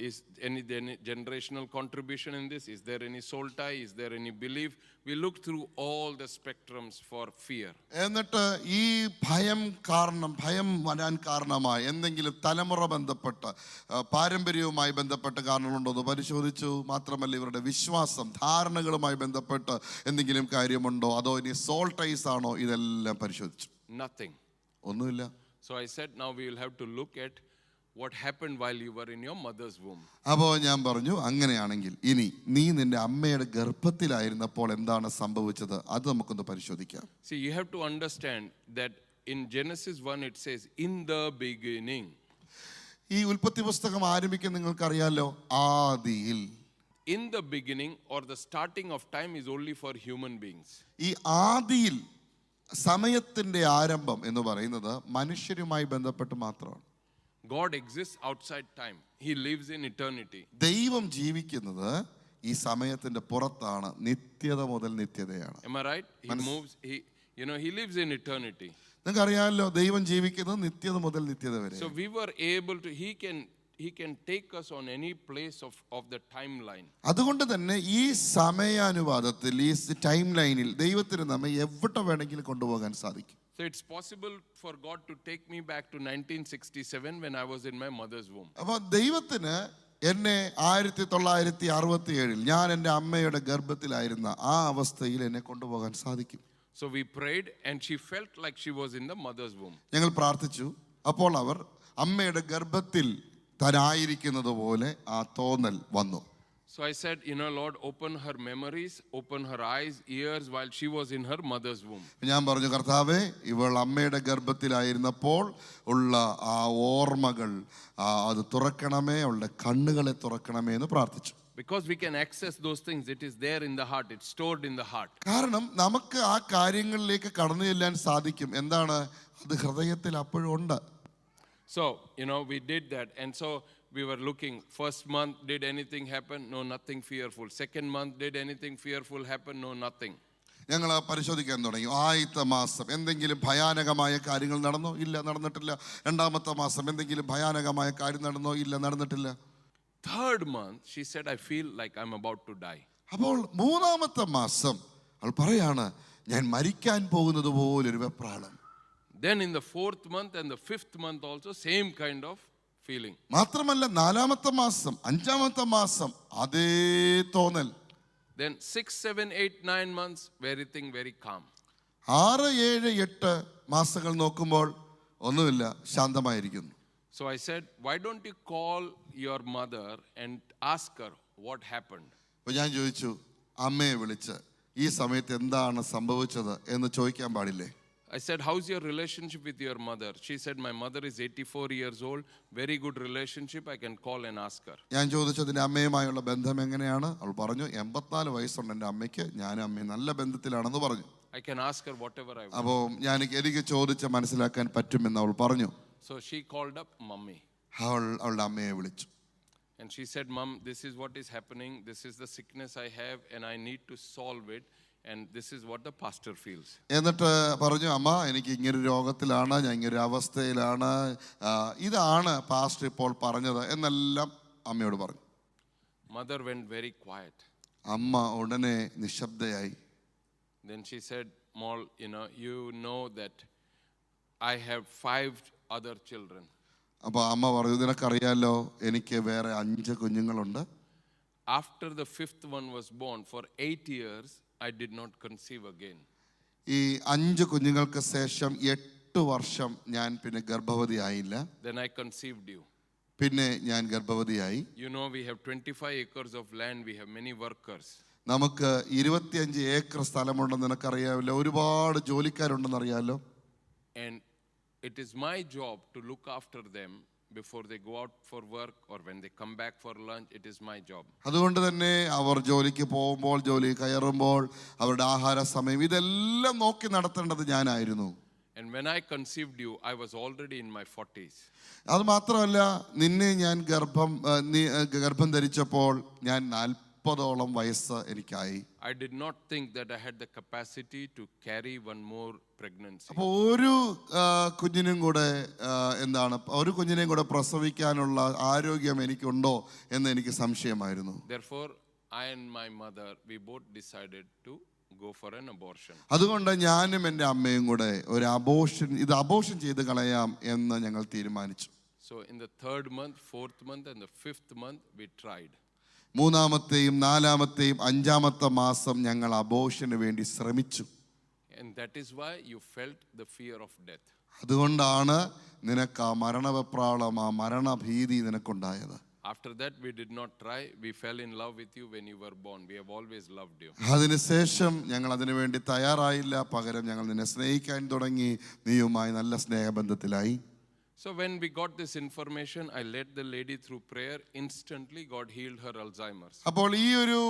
S1: is any generational contribution in this? Is there any soul tie? Is there any belief? We looked through all the spectrums for fear.
S2: എന്നിട്ട് ഈ ഭയം വരാൻ കാരണമായി എന്തെങ്കിലും തലമുറ ബന്ധപ്പെട്ട പാരമ്പര്യവുമായി ബന്ധപ്പെട്ട കാരണങ്ങളുണ്ടോ എന്ന് പരിശോധിച്ചു. മാത്രമല്ല ഇവരുടെ വിശ്വാസം ധാരണകളുമായി ബന്ധപ്പെട്ട് എന്തെങ്കിലും കാര്യമുണ്ടോ, അതോ ഇനി സോൾ ടൈസ് ആണോ, ഇതെല്ലാം പരിശോധിച്ചു.
S1: Nothing.
S2: ഒന്നുമില്ല.
S1: So I said, now we will have to look at what happened while you were in your mother's womb.
S2: അപ്പോൾ ഞാൻ പറഞ്ഞു, അങ്ങനെയാണെങ്കിൽ ഇനി നീ നിന്റെ അമ്മയുടെ ഗർഭത്തിലായിരുന്നപ്പോൾ എന്താണ് സംഭവിച്ചത്, അത് നമുക്കൊന്ന് പരിശോധിക്കാം.
S1: See, you have to understand that in Genesis 1 it says, in the beginning.
S2: ഈ ഉൽപ്പത്തി പുസ്തകം ആരംഭിക്കാൻ നിങ്ങൾക്കറിയാലോ, ആദിയിൽ.
S1: In the beginning or the starting of time is only for human beings.
S2: ഈ ആദിയിൽ സമയത്തിന്റെ ആരംഭം എന്ന് പറയുന്നത് മനുഷ്യരുമായി ബന്ധപ്പെട്ട് മാത്രമാണ്.
S1: God exists outside time. He lives in eternity.
S2: ദൈവം ജീവിക്കുന്നത് ഈ സമയത്തിന്റെ പുറത്താണ്, നിത്യത മുതൽ നിത്യതയാണ്.
S1: Am I right? He moves, he lives in eternity.
S2: നിങ്ങൾക്ക് അറിയാമല്ലോ, ദൈവം ജീവിക്കുന്നത് നിത്യത മുതൽ നിത്യത വരെ.
S1: So we were able to, he can take us on any place of the timeline.
S2: അതുകൊണ്ട് തന്നെ ഈ സമയാനുപാതത്തിൽ, ഈ ടൈം ലൈനിൽ ദൈവത്തിന് നമ്മെ എവിടെ വേണമെങ്കിലും കൊണ്ടുപോകാൻ സാധിക്കും.
S1: So it's possible for God to take me back to 1967 when I was in my mother's womb.
S2: അപ്പോൾ ദൈവത്തിന് എന്നെ 1967 ഞാൻ എൻ്റെ അമ്മയുടെ ഗർഭത്തിലായിരുന്ന ആ അവസ്ഥയിൽ എന്നെ കൊണ്ടുപോകാൻ സാധിക്കും.
S1: So we prayed and she felt like she was in the mother's womb.
S2: ഞങ്ങൾ പ്രാർത്ഥിച്ചു, അപ്പോൾ അവർ അമ്മയുടെ ഗർഭത്തിൽ തരായിരിക്കുന്നത് പോലെ ആ തോന്നൽ വന്നു.
S1: So I said, Lord, open her memories, open her eyes, ears while she was in her mother's womb.
S2: ഞാൻ പറഞ്ഞു, കർത്താവേ, ഇവൾ അമ്മയുടെ ഗർഭത്തിലായിരുന്നപ്പോൾ ഉള്ള ആ ഓർമ്മകൾ അത് തുറക്കണമേ, അവളുടെ കണ്ണുകളെ തുറക്കണമേ എന്ന് പ്രാർത്ഥിച്ചു.
S1: Because we can access those things, it is there in the heart, it's stored in the heart.
S2: കാരണം നമുക്ക് ആ കാര്യങ്ങളിലേക്ക് കടന്നു ചെല്ലാൻ സാധിക്കും. എന്താണ് അത് ഹൃദയത്തിൽ അപ്പോഴും ഉണ്ട്.
S1: So, we did that. And so we were looking. First month, did anything happen? No, nothing fearful. Second month, did anything fearful happen? No, nothing.
S2: ഞങ്ങൾ പരിശോധിക്കാൻ തുടങ്ങി. ആദ്യത്തെ മാസം എന്തെങ്കിലും ഭയാനകമായ കാര്യങ്ങൾ നടന്നോ? ഇല്ല, നടന്നിട്ടില്ല. രണ്ടാമത്തെ മാസം എന്തെങ്കിലും ഭയാനകമായ കാര്യം നടന്നോ? ഇല്ല, നടന്നിട്ടില്ല.
S1: Third month, she said, I feel like I'm about to die.
S2: അപ്പോൾ 3-ാമത്തെ മാസം അവൾ പറയാണ്, ഞാൻ മരിക്കാൻ പോകുന്നത് പോലൊരു വെപ്രാളം.
S1: Then in the 4th month and the 5th month also, same kind of feeling.
S2: മാത്രമല്ല 4-ാമത്തെ മാസം 5-ാമത്തെ മാസം അതേ തോന്നൽ.
S1: Then 6, 7, 8, 9 months, everything very calm.
S2: 6, 7, 8 മാസങ്ങൾ നോക്കുമ്പോൾ ഒന്നുമില്ല, ശാന്തമായിരിക്കുന്നു.
S1: So I said, why don't you call your mother and ask her what happened?
S2: അപ്പോൾ ഞാൻ ചോദിച്ചു, അമ്മയെ വിളിച്ച് ഈ സമയത്ത് എന്താണ് സംഭവിച്ചത് എന്ന് ചോദിക്കാൻ പാടില്ലേ?
S1: I said, how's your relationship with your mother? She said, my mother is 84 years old. Very good relationship. I can call and ask her.
S2: ഞാൻ ചോദിച്ചു നിന്റെ അമ്മയുമായുള്ള ബന്ധം എങ്ങനെയാണ്? അവൾ പറഞ്ഞു 84 വയസ്സുണ്ട് എൻ്റെ അമ്മയ്ക്ക്, ഞാനും അമ്മയും നല്ല ബന്ധത്തിലാണെന്ന് പറഞ്ഞു.
S1: I can ask her whatever I want.
S2: അപ്പോൾ എനിക്ക് ചോദിച്ച് മനസ്സിലാക്കാൻ പറ്റുമെന്ന് അവൾ പറഞ്ഞു.
S1: So she called up mummy.
S2: അവളുടെ അമ്മയെ വിളിച്ചു.
S1: And she said, Mom, this is what is happening. This is the sickness I have and I need to solve it. And this is what the pastor feels.
S2: എന്നിട്ട് പറഞ്ഞു, അമ്മ എനിക്ക് ഇങ്ങനൊരു രോഗത്തിലാണ്, ഞാൻ ഇങ്ങനൊരു അവസ്ഥയിലാണ്, ഇതാണ് പാസ്റ്റർ ഇപ്പോൾ പറഞ്ഞത് എന്നെല്ലാം അമ്മയോട് പറഞ്ഞു.
S1: Mother went very quiet.
S2: അമ്മ ഉടനെ നിശബ്ദയായി.
S1: Then she said, Mol, you know that I have 5 other children.
S2: അപ്പോൾ അമ്മ പറഞ്ഞു, നിനക്കറിയാലോ എനിക്ക് വേറെ 5 കുഞ്ഞുങ്ങളുണ്ട്.
S1: After the 5th one was born, for 8 years, I did not conceive again.
S2: ഈ 5 കുഞ്ഞുങ്ങൾക്ക് ശേഷം 8 വർഷം ഞാൻ പിന്നെ ഗർഭവതിയായില്ല.
S1: Then I conceived you.
S2: പിന്നെ ഞാൻ ഗർഭവതിയായി.
S1: You know, we have 25 acres of land, we have many workers.
S2: നമുക്ക് 25 ഏക്കർ സ്ഥലമുണ്ടെന്ന് നിനക്കറിയാമല്ലോ, ഒരുപാട് ജോലിക്കാരുണ്ടെന്ന് അറിയാമല്ലോ.
S1: And it is my job to look after them before they go out for work or when they come back for lunch. It is my job.
S2: അതുകൊണ്ട് തന്നെ അവർ ജോലിക്ക് പോകുമ്പോൾ, ജോലി കയറുമ്പോൾ, അവരുടെ ആഹാര സമയം ഇതെല്ലാം നോക്കി നടത്തേണ്ടത് ഞാനായിരുന്നു.
S1: And when I conceived you, I was already in my 40s.
S2: അത് മാത്രമല്ല, നിന്നെ ഞാൻ ഗർഭം ധരിച്ചപ്പോൾ ഞാൻ 40ഓളം വയസ്സ് എനിക്കായി.
S1: I did not think that I had the capacity to carry one more pregnancy.
S2: അപ്പോൾ ഒരു കുഞ്ഞിനെയും കൂടെ പ്രസവിക്കാനുള്ള ആരോഗ്യം എനിക്കുണ്ടോ എന്ന് എനിക്ക് സംശയമായിരുന്നു.
S1: Therefore, I and my mother, we both decided to go for an abortion.
S2: അതുകൊണ്ട് ഞാനും എൻ്റെ അമ്മയും കൂടെ ഒരു അബോർഷൻ ചെയ്ത് കളയാം എന്ന് ഞങ്ങൾ തീരുമാനിച്ചു.
S1: So in the 3rd month, 4th month and the 5th month, we tried.
S2: 3-ാമത്തെയും 4-ാമത്തെയും 5-ാമത്തെ മാസം ഞങ്ങൾ അബോർഷന് വേണ്ടി ശ്രമിച്ചു.
S1: And that is why you felt the fear of death.
S2: അതുകൊണ്ടാണ് നിനക്ക് ആ മരണവെപ്രാളം, ആ മരണഭീതി നിനക്കുണ്ടായത്.
S1: After that, we did not try. We fell in love with you when you were born. We have always loved you.
S2: അതിനുശേഷം ഞങ്ങൾ അതിനു വേണ്ടി തയ്യാറായില്ല, പകരം ഞങ്ങൾ നിന്നെ സ്നേഹിക്കാൻ തുടങ്ങി, നീയുമായി നല്ല സ്നേഹബന്ധത്തിലായി.
S1: So when we got this information, I led the lady through prayer. Instantly, God healed her Alzheimer's.
S2: അപ്പോൾ ഈ ഒരു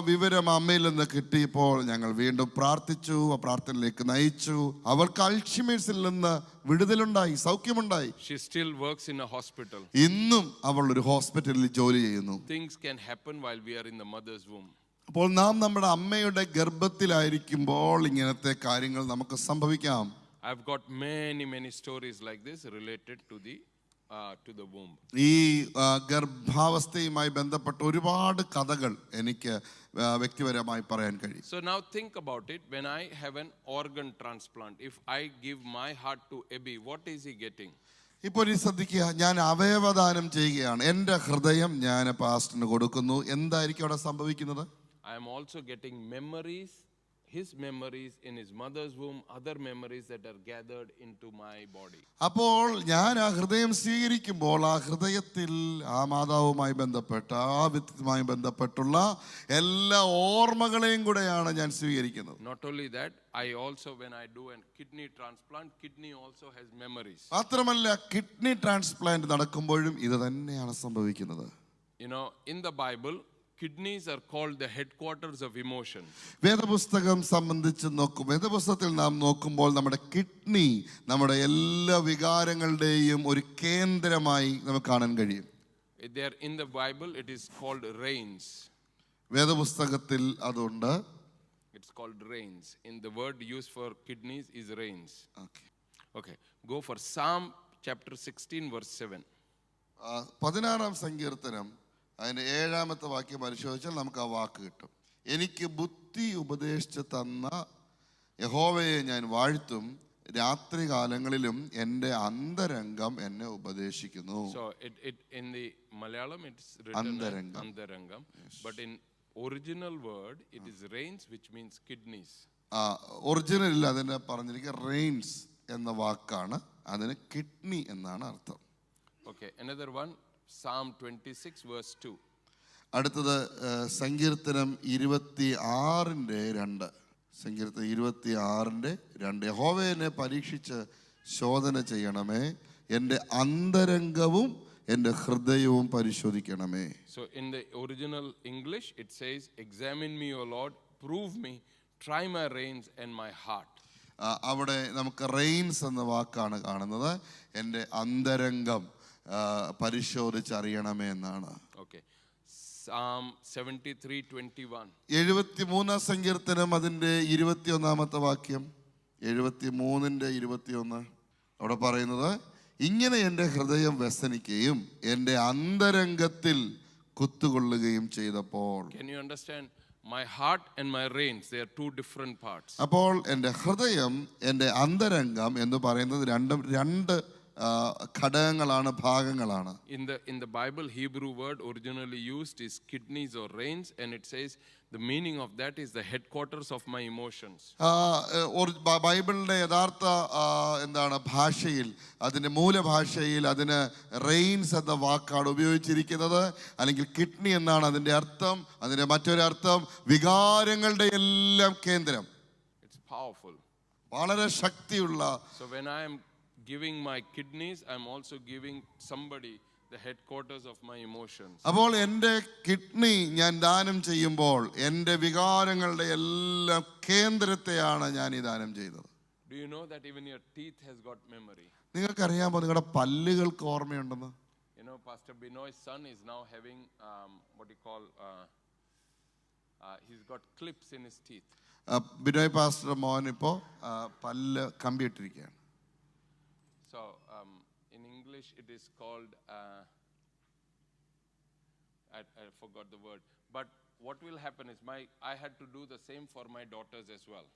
S2: വിവരം അമ്മയിൽ നിന്ന് കിട്ടിയപ്പോൾ ഞങ്ങൾ വീണ്ടും പ്രാർത്ഥിച്ചു, ആ പ്രാർത്ഥനയിലേക്ക് നയിച്ചു. അവർക്ക് അൽഷിമേഴ്സിൽ നിന്ന് വിടുതലുണ്ടായി, സൗഖ്യമുണ്ടായി.
S1: She still works in a hospital.
S2: ഇന്നും അവൾ ഒരു ഹോസ്പിറ്റലിൽ ജോലി ചെയ്യുന്നു.
S1: Things can happen while we are in the mother's womb.
S2: അപ്പോൾ നാം നമ്മുടെ അമ്മയുടെ ഗർഭത്തിലായിരിക്കുമ്പോൾ ഇങ്ങനത്തെ കാര്യങ്ങൾ നമുക്ക് സംഭവിക്കാം.
S1: I've got many stories like this related to the womb.
S2: ഈ ഗർഭാവസ്ഥയുമായി ബന്ധപ്പെട്ട ഒരുപാട് കഥകൾ എനിക്ക് വ്യക്തിപരമായി പറയാൻ കഴിയും.
S1: So now think about it. When I have an organ transplant, if I give my heart to Abby, what is he getting?
S2: ഇപ്പോൾ ഈ ശ്രദ്ധിക്കുക, ഞാൻ അവയവദാനം ചെയ്യുകയാണ്, എൻ്റെ ഹൃദയം ഞാൻ പാസ്റ്ററിന് കൊടുക്കുന്നു, എന്തായിരിക്കും അവിടെ സംഭവിക്കുന്നത്?
S1: I am also getting memories, his memories in his mother's womb, other memories that are gathered into my body.
S2: അപ്പോൾ ഞാൻ ആ ഹൃദയം സ്വീകരിക്കുമ്പോൾ ആ ഹൃദയത്തിൽ ആ മാതാവുമായി ബന്ധപ്പെട്ട, ആ വ്യക്തിയുമായി ബന്ധപ്പെട്ടുള്ള എല്ലാ ഓർമ്മകളെയും കൂടെയാണ് ഞാൻ സ്വീകരിക്കുന്നത്.
S1: Not only that, I also, when I do a kidney transplant, kidney also has memories.
S2: മാത്രമല്ല, കിഡ്നി ട്രാൻസ്പ്ലാന്റ് നടക്കുമ്പോഴും ഇത് തന്നെയാണ് സംഭവിക്കുന്നത്.
S1: You know, in the Bible, kidneys are called the headquarters of emotion.
S2: വേദപുസ്തകം സംബന്ധിച്ച് വേദപുസ്തകത്തിൽ നാം നോക്കുമ്പോൾ നമ്മുടെ കിഡ്നി നമ്മുടെ എല്ലാ വികാരങ്ങളുടെയും ഒരു കേന്ദ്രമായി നമുക്ക് കാണാൻ കഴിയും.
S1: There in the Bible, it is called reins.
S2: വേദപുസ്തകത്തിൽ അതുണ്ട്.
S1: It's called reins. In the word used for kidneys is reins. Okay. Go for Psalm chapter 16 verse 7.
S2: 16-ാം സങ്കീർത്തനം അതിന്റെ 7-ാമത്തെ വാക്യം പരിശോധിച്ചാൽ നമുക്ക് ആ വാക്ക് കിട്ടും. എനിക്ക് ബുദ്ധി ഉപദേശിച്ച് തന്ന യഹോവയെ ഞാൻ വാഴ്ത്തും, രാത്രികാലങ്ങളിലും എൻ്റെ അന്തരംഗം എന്നെ ഉപദേശിക്കുന്നു.
S1: So it in the Malayalam it's written andarangam, but in original word it is reins, which means kidneys.
S2: ഒറിജിനലിൽ അതിനെ പറഞ്ഞിരിക്കുക റെയിൻസ് എന്ന വാക്കാണ്, അതിന് കിഡ്നി എന്നാണ് അർത്ഥം.
S1: Okay, another one, Psalm 26 verse 2.
S2: അടുത്തത് സങ്കീർത്തനം 26:2. സങ്കീർത്തനം 26:2. യഹോവേ എന്നെ പരീക്ഷിച്ച് ശോധന ചെയ്യണമേ, എൻ്റെ അന്തരംഗവും എൻ്റെ ഹൃദയവും പരിശോധിക്കണമേ.
S1: So in the original English it says, examine me, O Lord, prove me, try my reins and my heart.
S2: അവിടെ നമുക്ക് റെയിൻസ് എന്ന വാക്കാണ് കാണുന്നത്. എൻ്റെ അന്തരംഗം പരിശോധിച്ചറിയണമേ എന്നാണ്.
S1: Okay. Psalm 73:21.
S2: 73 സങ്കീർത്തനം അതിൻ്റെ 21 വാക്യം. 73:21 അവിടെ പറയുന്നത്, ഇങ്ങനെ എൻ്റെ ഹൃദയം വ്യസനിക്കുകയും എൻ്റെ അന്തരംഗത്തിൽ കുത്തുകൊള്ളുകയും ചെയ്തപ്പോൾ.
S1: Can you understand? My heart and my reins, they are two different parts.
S2: അപ്പോൾ എൻ്റെ ഹൃദയം എൻ്റെ അന്തരംഗം എന്ന് പറയുന്നത് രണ്ട് ഘടകങ്ങളാണ്, ഭാഗങ്ങളാണ്.
S1: In the Bible, Hebrew word originally used is kidneys or reins, and it says the meaning of that is the headquarters of my emotions.
S2: ബൈബിളിന്റെ യഥാർത്ഥ ഭാഷയിൽ, അതിന്റെ മൂലഭാഷയിൽ അതിന് റെയിൻസ് എന്ന വാക്കാണ് ഉപയോഗിച്ചിരിക്കുന്നത്, അല്ലെങ്കിൽ കിഡ്നി എന്നാണ് അതിന്റെ അർത്ഥം. അതിന്റെ മറ്റൊരർത്ഥം വികാരങ്ങളുടെ എല്ലാം കേന്ദ്രം.
S1: It's powerful.
S2: വളരെ ശക്തിയുള്ള.
S1: So when I am giving my kidneys, I am also giving somebody the headquarters of my emotions.
S2: അപ്പോൾ എൻ്റെ കിഡ്നി ഞാൻ ദാനം ചെയ്യുമ്പോൾ എൻ്റെ വികാരങ്ങളുടെ എല്ലാം കേന്ദ്രത്തെയാണ് ഞാൻ ഈ ദാനം ചെയ്തത്.
S1: Do you know that even your teeth has got memory?
S2: നിങ്ങൾക്കറിയാമോ നിങ്ങളുടെ പല്ലുകൾക്ക് ഓർമ്മയുണ്ടെന്ന്?
S1: You know, Pastor Binoy's son is now having what you call he's got clips in his teeth.
S2: Binoy pastor മോൻ ഇപ്പോൾ പല്ല് കമ്പിയിട്ടിരിക്കുകയാണ്.
S1: So in English it is called I forgot the word, but what will happen is I had to do the same for my daughters as well.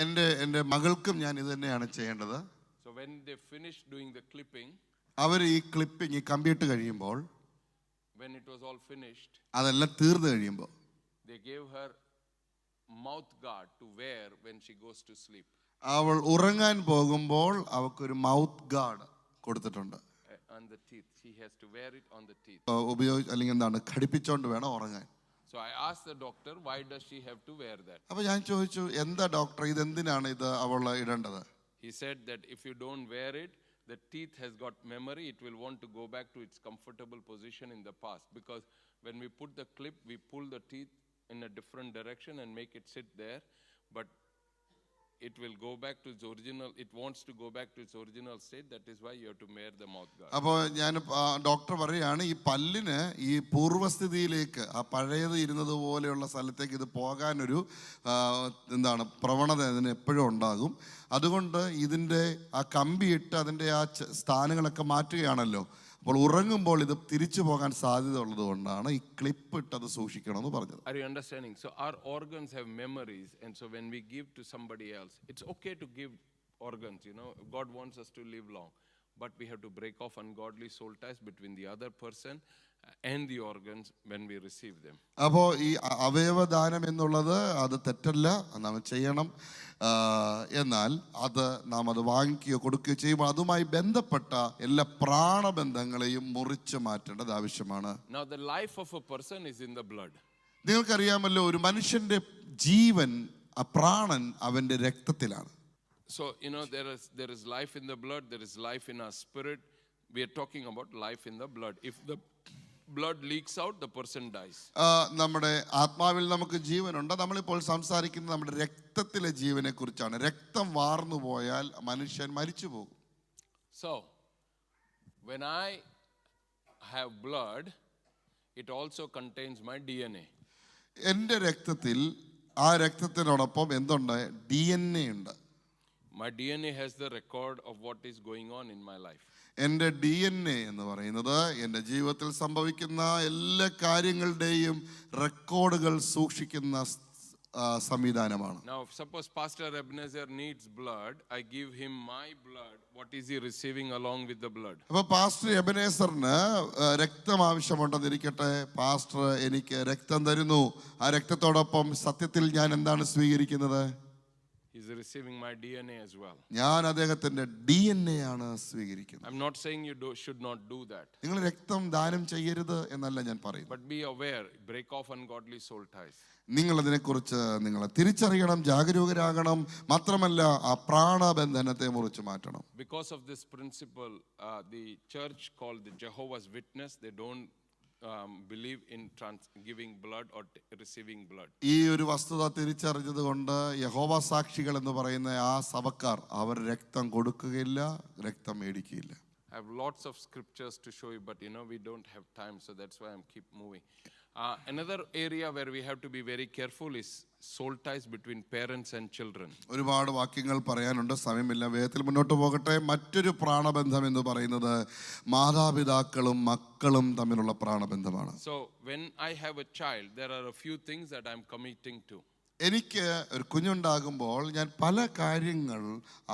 S2: എൻ്റെ മകൾക്കും ഞാൻ ഇത് തന്നെയാണ് ചെയ്യേണ്ടത്.
S1: So when they finished doing the clipping,
S2: അവർ ഈ clipping ഈ കമ്പിയിട്ട് കഴിയുമ്പോൾ,
S1: when it was all finished,
S2: അതെല്ലാം തീർന്നു കഴിയുമ്പോൾ
S1: they gave her mouth guard to wear when she goes to sleep.
S2: അവൾ ഉറങ്ങാൻ പോകുമ്പോൾ അവൾക്കൊരു മൗത്ത് ഗാർഡ് കൊടുത്തിട്ടുണ്ട്.
S1: On the teeth, she has to wear it on the teeth.
S2: അല്ലെങ്കിൽ ഘടിപ്പിച്ചോണ്ട് വേണം ഉറങ്ങാൻ.
S1: So I asked the doctor, why does she have to wear that?
S2: അപ്പോൾ ഞാൻ ചോദിച്ചു, എന്താ ഡോക്ടർ ഇതെന്തിനാണ് ഇത് അവൾ ഇടേണ്ടത്?
S1: He said that if you don't wear it, the teeth has got memory, it will want to go back to its comfortable position in the past, because when we put the clip, we pull the teeth in a different direction and make it sit there, but it will go back to its original, it wants to go back to its original state. That is why you have to wear the mouth guard.
S2: അപ്പോൾ ഞാൻ doctor പറയാണ്, ഈ പല്ലിന് ഈ പൂർവ്വസ്ഥിതിയിലേക്ക്, ആ പഴയത് ഇരുന്നത് പോലെയുള്ള സ്ഥലത്തേക്ക് ഇത് പോകാനൊരു പ്രവണത അതിന് എപ്പോഴും ഉണ്ടാകും. അതുകൊണ്ട് ഇതിൻ്റെ ആ കമ്പിയിട്ട് അതിൻ്റെ ആ സ്ഥാനങ്ങളൊക്കെ മാറ്റുകയാണല്ലോ. അപ്പോൾ ഉറങ്ങുമ്പോൾ ഇത് തിരിച്ചു പോകാൻ സാധ്യത ഉള്ളത് കൊണ്ടാണ് ഈ ക്ലിപ്പ് ഇട്ടത് സൂക്ഷിക്കണമെന്ന് പറഞ്ഞത്.
S1: Are you understanding? So our organs have memories, and so when we give to somebody else, it's okay to give organs, you know. God wants us to live long, but we have to break off ungodly soul ties between the other person and the organs when we receive them.
S2: അപ്പോൾ ഈ അവയവദാനം എന്നുള്ളത് അത് തെറ്റല്ല, നാം ചെയ്യണം. എന്നാൽ നാം അത് വാങ്ങിക്കുകയോ കൊടുക്കുകയോ ചെയ്യുമ്പോൾ അതുമായി ബന്ധപ്പെട്ട എല്ലാ പ്രാണബന്ധങ്ങളെയും മുറിച്ച് മാറ്റേണ്ടത് ആവശ്യമാണ്.
S1: Now the life of a person is in the blood.
S2: നിങ്ങൾക്കറിയാമല്ലോ, ഒരു മനുഷ്യന്റെ ജീവൻ, ആ പ്രാണൻ അവന്റെ രക്തത്തിലാണ്.
S1: So you know, there is life in the blood, there is life in our spirit. We are talking about life in the blood. If the blood leaks out, the person dies.
S2: നമ്മുടെ ആത്മാവിൽ നമുക്ക് ജീവനുണ്ട്. നമ്മളിപ്പോൾ സംസാരിക്കുന്നത് നമ്മുടെ രക്തത്തിലെ ജീവനെ കുറിച്ചാണ്. രക്തം വാർന്നു പോയാൽ മനുഷ്യൻ മരിച്ചു പോകും.
S1: So when I have blood, it also contains my DNA.
S2: എൻ്റെ രക്തത്തിൽ, ആ രക്തത്തിനോടൊപ്പം എന്തുണ്ട്? DNA ഉണ്ട്.
S1: My DNA has the record of what is going on in my life.
S2: എൻ്റെ DNA എന്ന് പറയുന്നത് എൻ്റെ ജീവിതത്തിൽ സംഭവിക്കുന്ന എല്ലാ കാര്യങ്ങളുടെയും റെക്കോർഡുകൾ സൂക്ഷിക്കുന്ന സംവിധാനമാണ്.
S1: Now suppose Pastor Ebenezer needs blood, I give him my blood. What is he receiving along with the blood?
S2: അപ്പോൾ പാസ്റ്റർ എബനേസറിന് രക്തം ആവശ്യമുണ്ടെന്നിരിക്കട്ടെ. പാസ്റ്റർ എനിക്ക് രക്തം തരുന്നു. ആ രക്തത്തോടൊപ്പം സത്യത്തിൽ ഞാൻ എന്താണ് സ്വീകരിക്കുന്നത്?
S1: He's receiving my DNA as well.
S2: ഞാൻ അദ്ദേഹത്തിന്റെ DNA ആണ് സ്വീകരിക്കുന്നത്.
S1: I'm not saying you should not do that.
S2: നിങ്ങൾ രക്തം ദാനം ചെയ്യരുത് എന്നല്ല ഞാൻ പറയുന്നത്.
S1: But be aware, break off ungodly soul ties.
S2: നിങ്ങൾ അതിനെക്കുറിച്ച് നിങ്ങൾ തിരിച്ചറിയണം, ജാഗരൂകരാകണം. മാത്രമല്ല ആ പ്രാണബന്ധനത്തെ മുറിച്ചു മാറ്റണം.
S1: Because of this principle, the church called the Jehovah's Witness, they don't believe in giving blood or receiving blood.
S2: ഈ ഒരു വസ്തുത തിരിച്ചറിഞ്ഞത് കൊണ്ട് യഹോവ സാക്ഷികൾ എന്ന് പറയുന്ന ആ സഭക്കാർ അവർ രക്തം കൊടുക്കുകയില്ല, രക്തം മേടിക്കുകയില്ല.
S1: I have lots of scriptures to show you, but we don't have time, so that's why I'm keep moving. Another area where we have to be very careful is soul ties between parents and children.
S2: ഒരുപാട് വാക്യങ്ങൾ പറയാനുണ്ട്, സമയമില്ല, വേഗത്തിൽ മുന്നോട്ട് പോകട്ടെ. മറ്റൊരു പ്രാണബന്ധം എന്ന് പറയുന്നത് മാതാപിതാക്കളും മക്കളും തമ്മിലുള്ള പ്രാണബന്ധമാണ്.
S1: So when I have a child, there are a few things that I'm committing to.
S2: എനിക്ക് ഒരു കുഞ്ഞുണ്ടാകുമ്പോൾ ഞാൻ പല കാര്യങ്ങൾ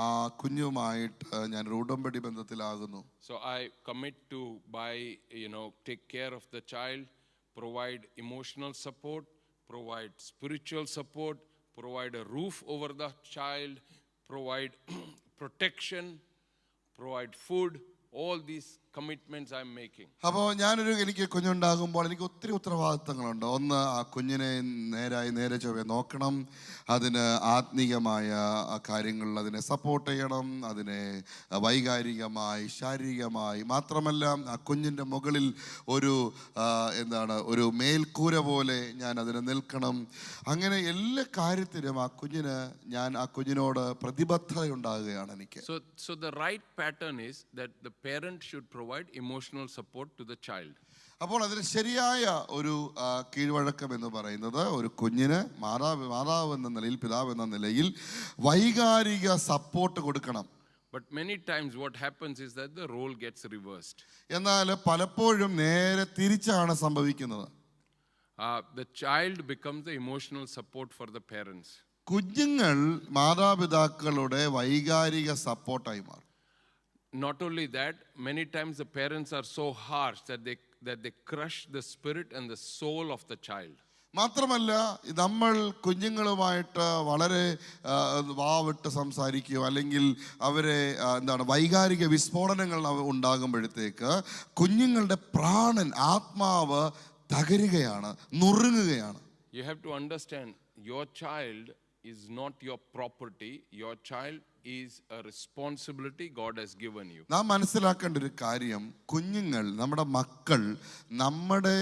S2: ആ കുഞ്ഞുമായിട്ട് ഞാൻ ഒരു ഉടമ്പടി ബന്ധത്തിലാകുന്നു.
S1: So I commit to take care of the child, provide emotional support, provide spiritual support, provide a roof over the child, provide protection, provide food. All these commitments I'm making.
S2: അപ്പോൾ എനിക്ക് കുഞ്ഞുണ്ടാകുമ്പോൾ എനിക്ക് ഒത്തിരി ഉത്തരവാദിത്തങ്ങളുണ്ട്. ഒന്ന്, ആ കുഞ്ഞിനെ നേരെ ചൊവ്വേ നോക്കണം, അതിന് ആത്മീയമായ കാര്യങ്ങളിൽ അതിനെ സപ്പോർട്ട് ചെയ്യണം, അതിനെ വൈകാരികമായി ശാരീരികമായി, മാത്രമല്ല ആ കുഞ്ഞിൻ്റെ മുകളിൽ ഒരു മേൽക്കൂര പോലെ ഞാൻ അതിന് നിൽക്കണം. അങ്ങനെ എല്ലാ കാര്യത്തിലും ഞാൻ ആ കുഞ്ഞിനോട് പ്രതിബദ്ധത ഉണ്ടാകുകയാണ് എനിക്ക്.
S1: So the right pattern is that the parent should provide emotional support to the child.
S2: അപ്പോൾ അതിന് ശരിയായ ഒരു കീഴ്വഴക്കം എന്ന് പറയുന്നത് ഒരു കുഞ്ഞിന് മാതാവ് എന്ന നിലയിൽ, പിതാവ് എന്ന നിലയിൽ വൈകാരിക സപ്പോർട്ട് കൊടുക്കണം.
S1: But many times what happens is that the role gets reversed.
S2: എന്നാൽ പലപ്പോഴും നേരെ തിരിച്ചാണ് സംഭവിക്കുന്നത്.
S1: The child becomes the emotional support for the parents.
S2: കുഞ്ഞുങ്ങൾ മാതാപിതാക്കളുടെ വൈകാരിക സപ്പോർട്ടായി മാറും.
S1: Not only that, many times the parents are so harsh that they crush the spirit and the soul of the child.
S2: മാത്രമല്ല നമ്മൾ കുഞ്ഞുങ്ങളുമായിട്ട് വളരെ വാവിട്ട് സംസാരിക്കുകയോ അല്ലെങ്കിൽ അവരെ വൈകാരിക വിസ്ഫോടനങ്ങൾ ഉണ്ടാകുമ്പോഴത്തേക്ക് കുഞ്ഞുങ്ങളുടെ പ്രാണൻ, ആത്മാവ് തകരുകയാണ്, നുറുങ്ങുകയാണ്.
S1: You have to understand, your child is not your property. Your child is a responsibility God has given you.
S2: നാം മനസ്സിലാക്കേണ്ട ഒരു കാര്യം, കുഞ്ഞുങ്ങൾ, നമ്മുടെ മക്കൾ നമ്മുടെ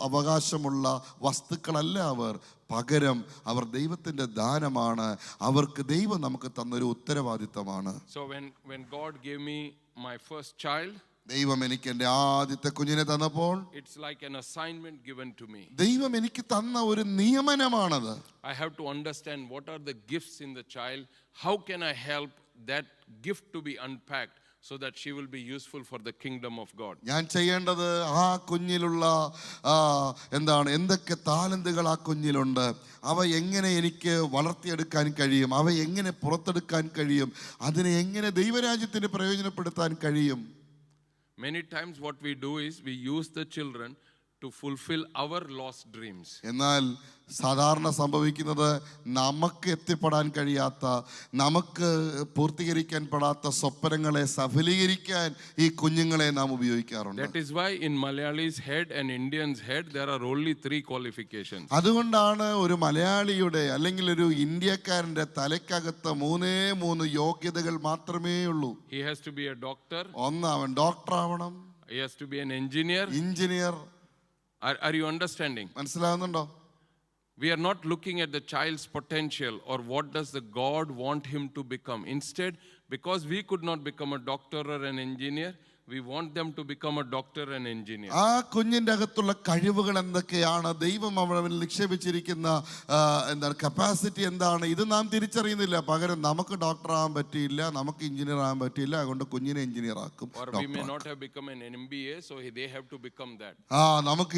S2: അവകാശമുള്ള വസ്തുക്കളല്ല അവർ. പകരം അവർ ദൈവത്തിന്റെ ദാനമാണ്. അവർക്ക് ദൈവം നമുക്ക് തന്നൊരു ഉത്തരവാദിത്തമാണ്.
S1: So when God gave me my first child,
S2: ദൈവം എനിക്ക് എൻ്റെ ആദ്യത്തെ കുഞ്ഞിനെ തന്നപ്പോൾ
S1: it's like an assignment given to me.
S2: ദൈവം എനിക്ക് തന്ന ഒരു നിയമനമാണത്.
S1: I have to understand what are the gifts in the child. How can I help that gift to be unpacked so that she will be useful for the kingdom of God?
S2: ഞാൻ ചെയ്യേണ്ടത് ആ കുഞ്ഞിലുള്ള എന്തൊക്കെ താലന്തുകൾ ആ കുഞ്ഞിലുണ്ട്, അവ എങ്ങനെ എനിക്ക് വളർത്തിയെടുക്കാൻ കഴിയും, അവ എങ്ങനെ പുറത്തെടുക്കാൻ കഴിയും, അതിനെ എങ്ങനെ ദൈവരാജ്യത്തിന് പ്രയോജനപ്പെടുത്താൻ കഴിയും.
S1: Many times what we do is we use the children to fulfill our lost dreams.
S2: എന്നാൽ സാധാരണ സംഭവിക്കുന്നത് നമുക്ക് എത്തിപ്പെടാൻ കഴിയാത്ത, നമുക്ക് പൂർത്തീകരിക്കാൻ പെടാത്ത സ്വപ്നങ്ങളെ സഫലീകരിക്കാൻ ഈ കുഞ്ഞുങ്ങളെ നാം ഉപയോഗിക്കാറുണ്ട്.
S1: That is why in Malayali's head and Indian's head there are only 3 qualifications.
S2: അതുകൊണ്ടാണ് ഒരു മലയാളിയുടെ അല്ലെങ്കിൽ ഒരു ഇന്ത്യക്കാരന്റെ തലയ്ക്കകത്ത് 3 യോഗ്യതകൾ മാത്രമേ ഉള്ളൂ.
S1: He has to be a doctor.
S2: ഒന്ന്, അവൻ ഡോക്ടർ ആവണം.
S1: He has to be an engineer. Are you understanding?
S2: മനസ്സിലാവുന്നുണ്ടോ?
S1: We are not looking at the child's potential or what does the God want him to become. Instead, because we could not become a doctor or an engineer, we want them to become a doctor and engineer.
S2: ആ കുഞ്ഞിന്റെ അകത്തുള്ള കഴിവുകൾ എന്തൊക്കെയാണ്, ദൈവം അവനിൽ നിക്ഷേപിച്ചിരിക്കുന്ന capacity എന്താണ്, ഇത് നാം തിരിച്ചറിയുന്നില്ല. പകരം നമുക്ക് ഡോക്ടർ ആകാൻ പറ്റിയില്ല, നമുക്ക് എഞ്ചിനീയർ ആകാൻ പറ്റിയില്ല, അതുകൊണ്ട് കുഞ്ഞിനെ എഞ്ചിനീയർ ആക്കും.
S1: Or we may not have become an MBA, so they have to become that.
S2: നമുക്ക്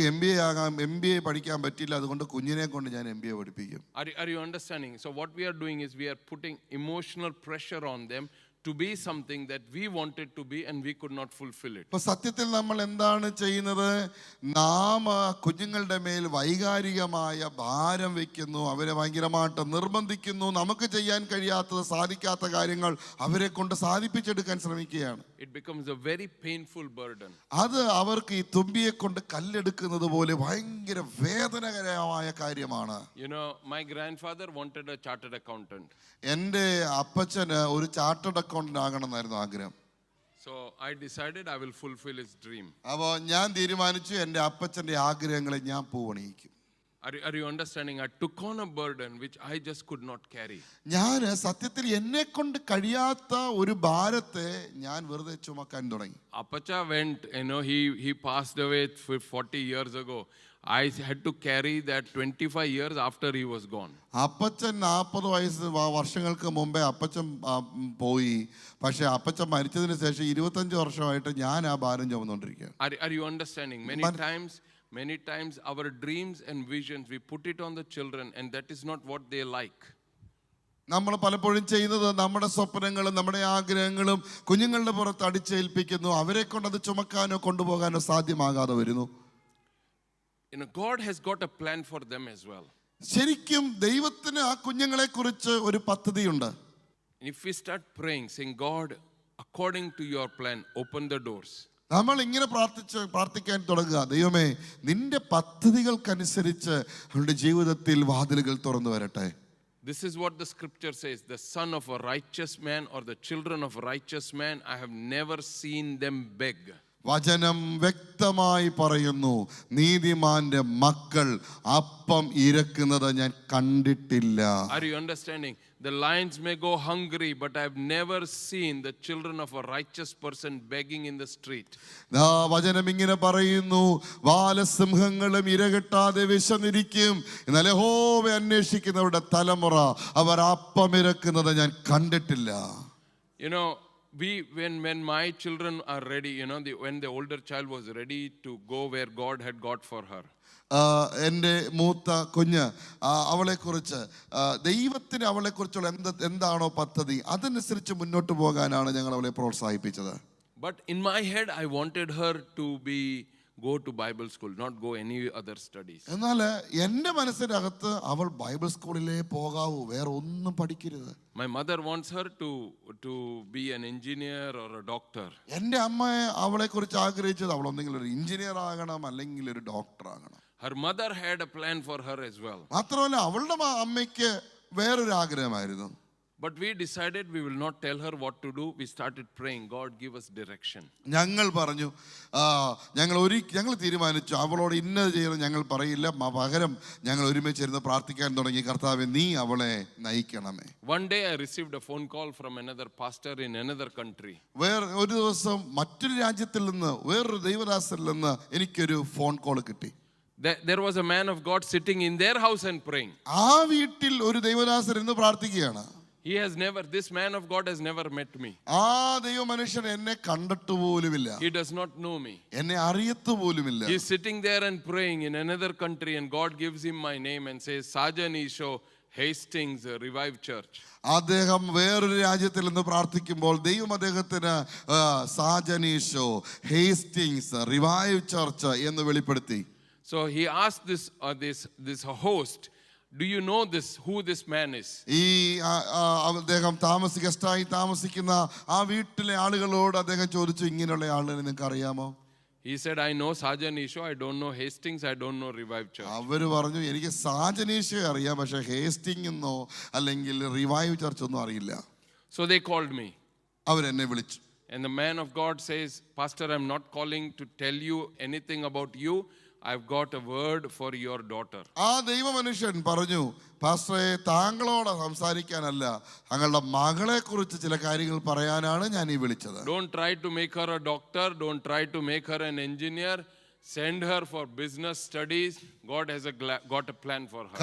S2: MBA പഠിക്കാൻ പറ്റില്ല, അതുകൊണ്ട് കുഞ്ഞിനെ കൊണ്ട് ഞാൻ MBA പഠിപ്പിക്കും.
S1: Are you understanding? So what we are doing is we are putting emotional pressure on them to be something that we wanted to be and we could not fulfill it.
S2: ഇപ്പൊ സത്യത്തിൽ നമ്മൾ എന്താണ് ചെയ്യുന്നത്? നാം കുഞ്ഞുങ്ങളുടെ മേൽ വൈകാരികമായ ഭാരം വെക്കുന്നു, അവരെ ഭയങ്കരമായിട്ട് നിർബന്ധിക്കുന്നു, നമുക്ക് ചെയ്യാൻ കഴിയാത്തത്, സാധിക്കാത്ത കാര്യങ്ങൾ അവരെ കൊണ്ട് സാധിപ്പിച്ചെടുക്കാൻ ശ്രമിക്കുകയാണ്.
S1: It becomes a very painful burden.
S2: അത് അവർക്ക് ഈ തുമ്പിയെ കൊണ്ട് കല്ലെടുക്കുന്നത് പോലെ ഭയങ്കര വേദനകരമായ കാര്യമാണ്.
S1: You know, my grandfather wanted a chartered accountant.
S2: എൻ്റെ അപ്പച്ചന് ഒരു ചാർട്ടേഡ് അക്കൗണ്ടന്റ് ആകണമെന്നായിരുന്നു ആഗ്രഹം.
S1: So I decided I will fulfill his dream.
S2: അപ്പോൾ ഞാൻ തീരുമാനിച്ചു എൻ്റെ അപ്പച്ചൻ്റെ ആഗ്രഹങ്ങളെ ഞാൻ പൂവണിയിക്കും.
S1: Are you understanding? I took on a burden which I just could not carry.
S2: ഞാൻ സത്യത്തിൽ എന്നെ കൊണ്ട് കഴിയാത്ത ഒരു ഭാരത്തെ ഞാൻ വെറുതെ ചുമക്കാൻ തുടങ്ങി.
S1: Apacha went, he passed away 40 years ago. I had to carry that 25 years after he was gone.
S2: അപ്പച്ചൻ 40 വർഷങ്ങൾക്ക് മുമ്പേ അപ്പച്ചൻ പോയി. പക്ഷെ അപ്പച്ചൻ മരിച്ചതിന് ശേഷം 25 വർഷമായിട്ട് ഞാൻ ആ ഭാരം ചുമന്നുകൊണ്ടിരിക്കുകയാണ്.
S1: Are you understanding? Many times our dreams and visions, we put it on the children and that is not what they like.
S2: നമ്മൾ പലപ്പോഴും ചെയ്യുന്നത് നമ്മുടെ സ്വപ്നങ്ങളും നമ്മുടെ ആഗ്രഹങ്ങളും കുഞ്ഞുങ്ങളുടെ പുറത്ത് അടിച്ചേൽപ്പിക്കുന്നു. അവരെ കൊണ്ട് അത് ചുമക്കാനോ കൊണ്ടുപോകാനോ സാധ്യമാകാതെ വരുന്നു.
S1: God has got a plan for them as well.
S2: ശരിക്കും ദൈവത്തിന് ആ കുഞ്ഞുങ്ങളെ കുറിച്ച് ഒരു പദ്ധതിയുണ്ട്.
S1: If we start praying, saying, God, according to your plan, open the doors.
S2: നമ്മൾ ഇങ്ങനെ പ്രാർത്ഥിക്കാൻ തുടങ്ങുക, ദൈവമേ നിന്റെ പദ്ധതികൾക്കനുസരിച്ച് അവരുടെ ജീവിതത്തിൽ വാതിലുകൾ തുറന്നു വരട്ടെ.
S1: This is what the scripture says, the son of a righteous man or the children of a righteous man, I have never seen them beg.
S2: വചനം വ്യക്തമായി പറയുന്നു, നീതിമാന്റെ മക്കൾ അപ്പം ഇരക്കുന്നത് ഞാൻ കണ്ടിട്ടില്ല.
S1: Are you understanding? The lions may go hungry, but I have never seen the children of a righteous person begging in the street.
S2: വചനം ഇങ്ങനെ പറയുന്നു, ബാലസിംഹങ്ങളും ഇരകെട്ടാതെ വിശന്നിരിക്കും, എന്നാൽ യഹോവയെ അന്വേഷിക്കുന്നവരുടെ തലമുറ അവർ അപ്പം ഇരക്കുന്നത് ഞാൻ കണ്ടിട്ടില്ല.
S1: You know, when my children are ready, when the older child was ready to go where God had got for her. എൻ്റെ മൂത്ത കുഞ്ഞ് അവളെക്കുറിച്ച് ദൈവത്തിന് അവളെക്കുറിച്ചുള്ള എന്താണോ പദ്ധതി അതനുസരിച്ച് മുന്നോട്ട് പോകാനാണ് ഞങ്ങൾ അവളെ പ്രോത്സാഹിപ്പിച്ചത്. But in my head I wanted her to go to Bible school, not go any other studies.
S2: എന്നാൽ എൻ്റെ മനസ്സിനകത്ത് അവൾ ബൈബിൾ സ്കൂളിലേ പോകാവൂ, വേറെ ഒന്നും പഠിക്കരുത്.
S1: My mother wants her to be an engineer or a doctor.
S2: എൻ്റെ അമ്മ അവളെ കുറിച്ച് ആഗ്രഹിച്ചത് അവൾ ഒന്നെങ്കിൽ ഒരു എഞ്ചിനീയർ ആകണം അല്ലെങ്കിൽ ഒരു ഡോക്ടർ ആകണം.
S1: Her mother had a plan for her as well.
S2: മാത്രമല്ല അവളുടെ അമ്മയ്ക്ക് വേറൊരു ആഗ്രഹമായിരുന്നു.
S1: But we decided we will not tell her what to do. We started praying, God give us direction.
S2: ഞങ്ങൾ പറഞ്ഞു, ഞങ്ങൾ തീരുമാനിച്ചു അവളോട് ഇന്നത് ചെയ്യുന്നത് ഞങ്ങൾ പറയില്ല, പകരം ഞങ്ങൾ ഒരുമിച്ചിരുന്ന് പ്രാർത്ഥിക്കാൻ തുടങ്ങി, കർത്താവേ നീ അവളെ നയിക്കണമേ.
S1: One day I received a phone call from another pastor in another country.
S2: ഒരു ദിവസം മറ്റൊരു രാജ്യത്തിൽ നിന്ന് വേറൊരു ദൈവദാസനിൽ നിന്ന് എനിക്കൊരു ഫോൺ കോൾ കിട്ടി.
S1: There was a man of God sitting in their house and praying.
S2: ആ വീട്ടിൽ ഒരു ദൈവദാസൻ ഇരുന്ന് പ്രാർത്ഥിക്കുകയാണ്.
S1: This man of God has never met me.
S2: ആ ദൈവ മനുഷ്യൻ എന്നെ കണ്ടിട്ട് പോലുമില്ല.
S1: He does not know me.
S2: എന്നെ അറിയത്തു പോലുമില്ല.
S1: He is sitting there and praying in another country and God gives him my name and says, Sajan Isho, Hastings Revive Church.
S2: അദ്ദേഹം വേറൊരു രാജ്യത്തിൽ നിന്ന് പ്രാർത്ഥിക്കുമ്പോൾ ദൈവം അദ്ദേഹത്തിന് സാജനീഷോ ഹേസ്റ്റിങ്സ് റിവൈവ് ചർച്ച് എന്ന് വെളിപ്പെടുത്തി.
S1: So he asked this host, do you know who this man is?
S2: ഈ അദ്ദേഹം ഗസ്റ്റായി താമസിക്കുന്ന ആ വീട്ടിലെ ആളുകളോട് അദ്ദേഹം ചോദിച്ചു, ഇങ്ങനെയുള്ള ആളുകളെ നിങ്ങൾക്ക് അറിയാമോ?
S1: He said, I know Sajan Isho, I don't know Hastings, I don't know Revive Church.
S2: അവര് പറഞ്ഞു, എനിക്ക് സാജനീഷയെ അറിയാം, പക്ഷെ ഹേസ്റ്റിംഗ് എന്നോ അല്ലെങ്കിൽ റിവൈവ് ചർച്ച് ഒന്നും അറിയില്ല.
S1: So they called me.
S2: അവരെന്നെ വിളിച്ചു.
S1: And the man of God says, Pastor, I'm not calling to tell you anything about you. I've got a word for your daughter.
S2: ആ ദൈവ മനുഷ്യൻ പറഞ്ഞു, പാസ്റ്ററെ താങ്കളോട് സംസാരിക്കാനല്ല, താങ്കളുടെ മകളെ കുറിച്ച് ചില കാര്യങ്ങൾ പറയാനാണ് ഞാൻ ഈ വിളിച്ചത്.
S1: Don't try to make her a doctor, don't try to make her an engineer. Send her for business studies. God has got a plan for her.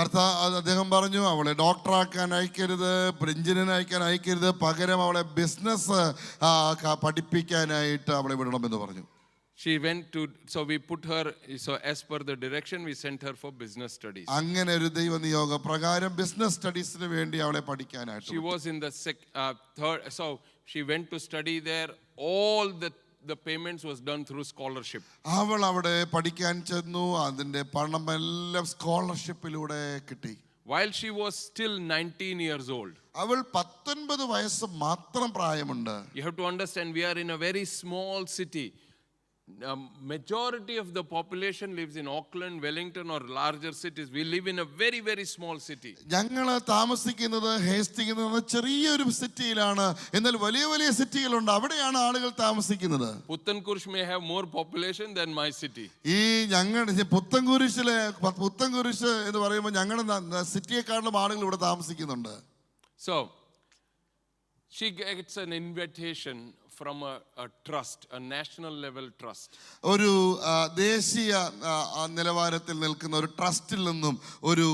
S2: അദ്ദേഹം പറഞ്ഞു, അവളെ ഡോക്ടറാക്കാൻ അയക്കരുത്, എഞ്ചിനീയർ അയക്കാൻ അയക്കരുത്, പകരം അവളെ ബിസിനസ് പഠിപ്പിക്കാനായിട്ട് അവളെ വിടണമെന്ന് പറഞ്ഞു.
S1: She went to, so we put her, so as per the direction, we sent her for business studies.
S2: അങ്ങനെ ഒരു ദൈവനിയോഗ പ്രകാരം ബിസിനസ് സ്റ്റഡീസിന് വേണ്ടി അവളെ പഠിക്കാനായിട്ട്
S1: She was in the third, so she went to study there. All the payments was done through scholarship.
S2: അവൾ അവിടെ പഠിക്കാൻ ചെന്നു. അതിന്റെ പണം എല്ലാം സ്കോളർഷിപ്പിലൂടെ കിട്ടി.
S1: While she was still 19 years old.
S2: അവൾ 19 വയസ്സ് മാത്രം പ്രായമുണ്ട്.
S1: You have to understand, we are in a very small city. Majority of the population lives in Auckland, Wellington or larger cities. We live in a very, very small city.
S2: ഞങ്ങൾ താമസിക്കുന്നത് Hasting എന്ന ചെറിയൊരു സിറ്റിയിലാണ്. എന്നാൽ വലിയ വലിയ സിറ്റികളുണ്ട്, അവിടെയാണ് ആളുകൾ താമസിക്കുന്നത്.
S1: Puthankurush may have more population than my city.
S2: ഈ ഞങ്ങളുടെ പുത്തൻകുരിശ് എന്ന് പറയുമ്പോൾ ഞങ്ങളുടെ സിറ്റിയെക്കാളും ആളുകൾ ഇവിടെ താമസിക്കുന്നുണ്ട്.
S1: So she gets an invitation from a trust, a national level trust.
S2: ഒരു ദേശീയ നിലവാരത്തിൽ നിൽക്കുന്ന ഒരു ട്രസ്റ്റിൽ നിന്നും ഒരു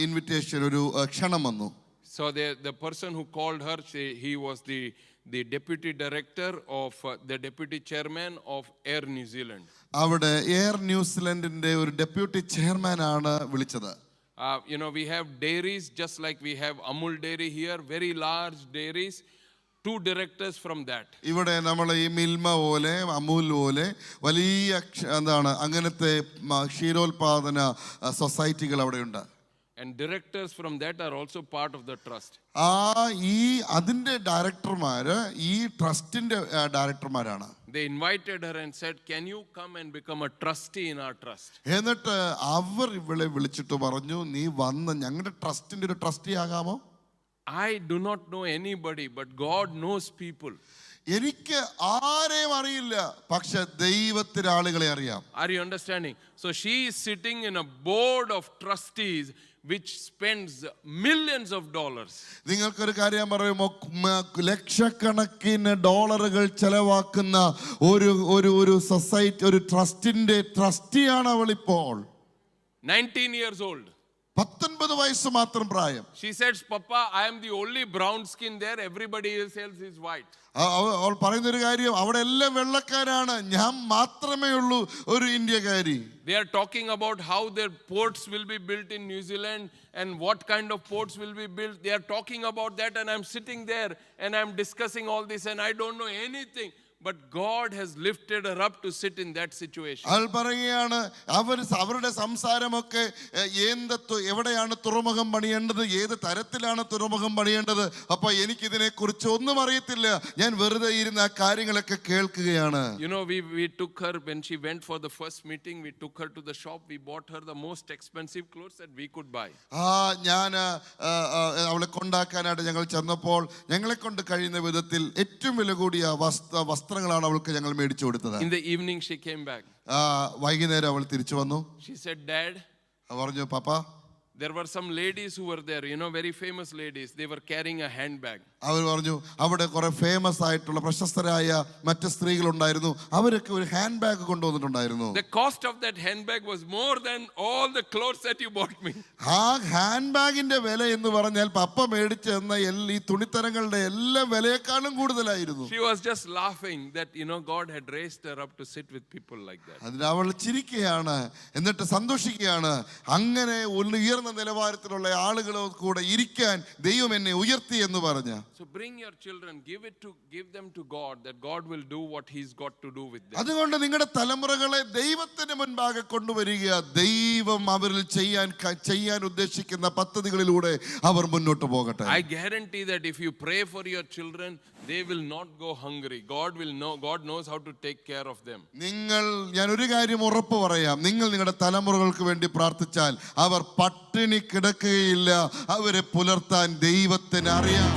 S2: ഇൻവിറ്റേഷൻ, ഒരു ക്ഷണം വന്നു.
S1: So the person who called her, he was the deputy director of the deputy chairman of Air New Zealand.
S2: അവിടെ എയർ ന്യൂസിലൻഡിന്റെ ഒരു ഡെപ്യൂട്ടി ചെയർമാൻ ആണ് വിളിച്ചത്.
S1: We have dairies just like we have Amul dairy here, very large dairies. 2 directors from that.
S2: ഇവിടെ നമ്മൾ ഈ മിൽമ പോലെ അമൂൽ പോലെ വലിയ അങ്ങനത്തെ ക്ഷീരോത്പാദന സൊസൈറ്റികൾ അവിടെയുണ്ട്.
S1: And directors from that are also part of the trust.
S2: അതിന്റെ ഡയറക്ടർമാര് ഈ ട്രസ്റ്റിന്റെ ഡയറക്ടർമാരാണ്.
S1: They invited her and said, "Can you come and become a trustee in our trust?"
S2: എന്നിട്ട് അവർ ഇവളെ വിളിച്ചിട്ട് പറഞ്ഞു, നീ വന്ന് ഞങ്ങളുടെ ട്രസ്റ്റിന്റെ ഒരു trustee ആകാമോ?
S1: I do not know anybody, but God knows people.
S2: എനിക്ക് ആരെയും അറിയില്ല, പക്ഷെ ദൈവത്തിന് ആളുകളെ അറിയാം.
S1: Are you understanding? So she is sitting in a board of trustees which spends millions of dollars.
S2: നിങ്ങൾക്കൊരു കാര്യം പറയുമോ, ലക്ഷക്കണക്കിന് ഡോളറുകൾ ചെലവാക്കുന്ന ഒരു സൊസൈറ്റി, ഒരു ട്രസ്റ്റിന്റെ ട്രസ്റ്റിയാണ് അവൾ ഇപ്പോൾ.
S1: 19 years old.
S2: 19 വയസ്സ് മാത്രം പ്രായം.
S1: She says, "Papa, I am the only brown skin there. Everybody else is white."
S2: അവൾ പറയുന്നൊരു കാര്യം, അവിടെ എല്ലാം വെള്ളക്കാരാണ്, ഞാൻ മാത്രമേ ഉള്ളൂ ഒരു ഇന്ത്യക്കാരി.
S1: They are talking about how their ports will be built in New Zealand and what kind of ports will be built. They are talking about that and I'm sitting there and I'm discussing all this and I don't know anything. But God has lifted her up to sit in that situation.
S2: അവൾ പറയുകയാണ്, അവരുടെ സംസാരമൊക്കെ എവിടെയാണ് തുറമുഖം പണിയേണ്ടത്, ഏത് തരത്തിലാണ് തുറമുഖം പണിയേണ്ടത്, അപ്പൊ എനിക്കിതിനെ കുറിച്ച് ഒന്നും അറിയത്തില്ല, ഞാൻ വെറുതെ ഇരുന്ന് ആ കാര്യങ്ങളൊക്കെ കേൾക്കുകയാണ്.
S1: We took her when she went for the first meeting. We took her to the shop. We bought her the most expensive clothes that we could buy.
S2: ഞാൻ അവളെ കൊണ്ടാക്കാനായിട്ട് ഞങ്ങൾ ചെന്നപ്പോൾ ഞങ്ങളെ കൊണ്ട് കഴിയുന്ന വിധത്തിൽ ഏറ്റവും വില കൂടിയ വസ്ത്രങ്ങളാണ് അവൾക്ക് ഞങ്ങൾ മേടിച്ചു കൊടുത്തത്.
S1: In the evening she came back.
S2: വൈകുന്നേരം അവൾ തിരിച്ചു വന്നു.
S1: She said, "Dad,"
S2: പറഞ്ഞു, "പാപ്പ,
S1: there were some ladies who were there, very famous ladies. They were carrying a handbag."
S2: അവർ പറഞ്ഞു, അവിടെ കുറെ ഫേമസ് ആയിട്ടുള്ള പ്രശസ്തരായ മറ്റ് സ്ത്രീകൾ ഉണ്ടായിരുന്നു, അവരൊക്കെ ഒരു ഹാൻഡ് ബാഗ് കൊണ്ടുവന്നിട്ടുണ്ടായിരുന്നു.
S1: The cost of that handbag was more than all the clothes that you bought me.
S2: ആ ഹാൻഡ് ബാഗിന്റെ വില എന്ന് പറഞ്ഞാൽ പപ്പ മേടിച്ചു തന്ന ഈ തുണിത്തരങ്ങളുടെ എല്ലാ വിലയേക്കാളും കൂടുതലായിരുന്നു.
S1: She was just laughing that God had raised her up to sit with people like that.
S2: അതിന് അവൾ ചിരിക്കുകയാണ്, എന്നിട്ട് സന്തോഷിക്കുകയാണ്, അങ്ങനെ ഉയർന്ന നിലവാരത്തിലുള്ള ആളുകളോട് കൂടെ ഇരിക്കാൻ ദൈവം എന്നെ ഉയർത്തി എന്ന് പറഞ്ഞ.
S1: So bring your children, give them to God, that God will do what He's got to do with them.
S2: അതുകൊണ്ട് നിങ്ങളുടെ തലമുറകളെ ദൈവത്തിന് മുൻപാകെ കൊണ്ടുവരിക. ദൈവം അവരിൽ ചെയ്യാൻ ഉദ്ദേശിക്കുന്ന പദ്ധതികളിലൂടെ അവർ മുന്നോട്ട് പോകട്ടെ.
S1: I guarantee that if you pray for your children, they will not go hungry. God knows how to take care of them.
S2: ഞാൻ ഒരു കാര്യം ഉറപ്പ് പറയാം, നിങ്ങൾ നിങ്ങളുടെ തലമുറകൾക്ക് വേണ്ടി പ്രാർത്ഥിച്ചാൽ അവർ പട്ടിണി കിടക്കുകയില്ല, അവരെ പുലർത്താൻ ദൈവത്തിന് അറിയാം.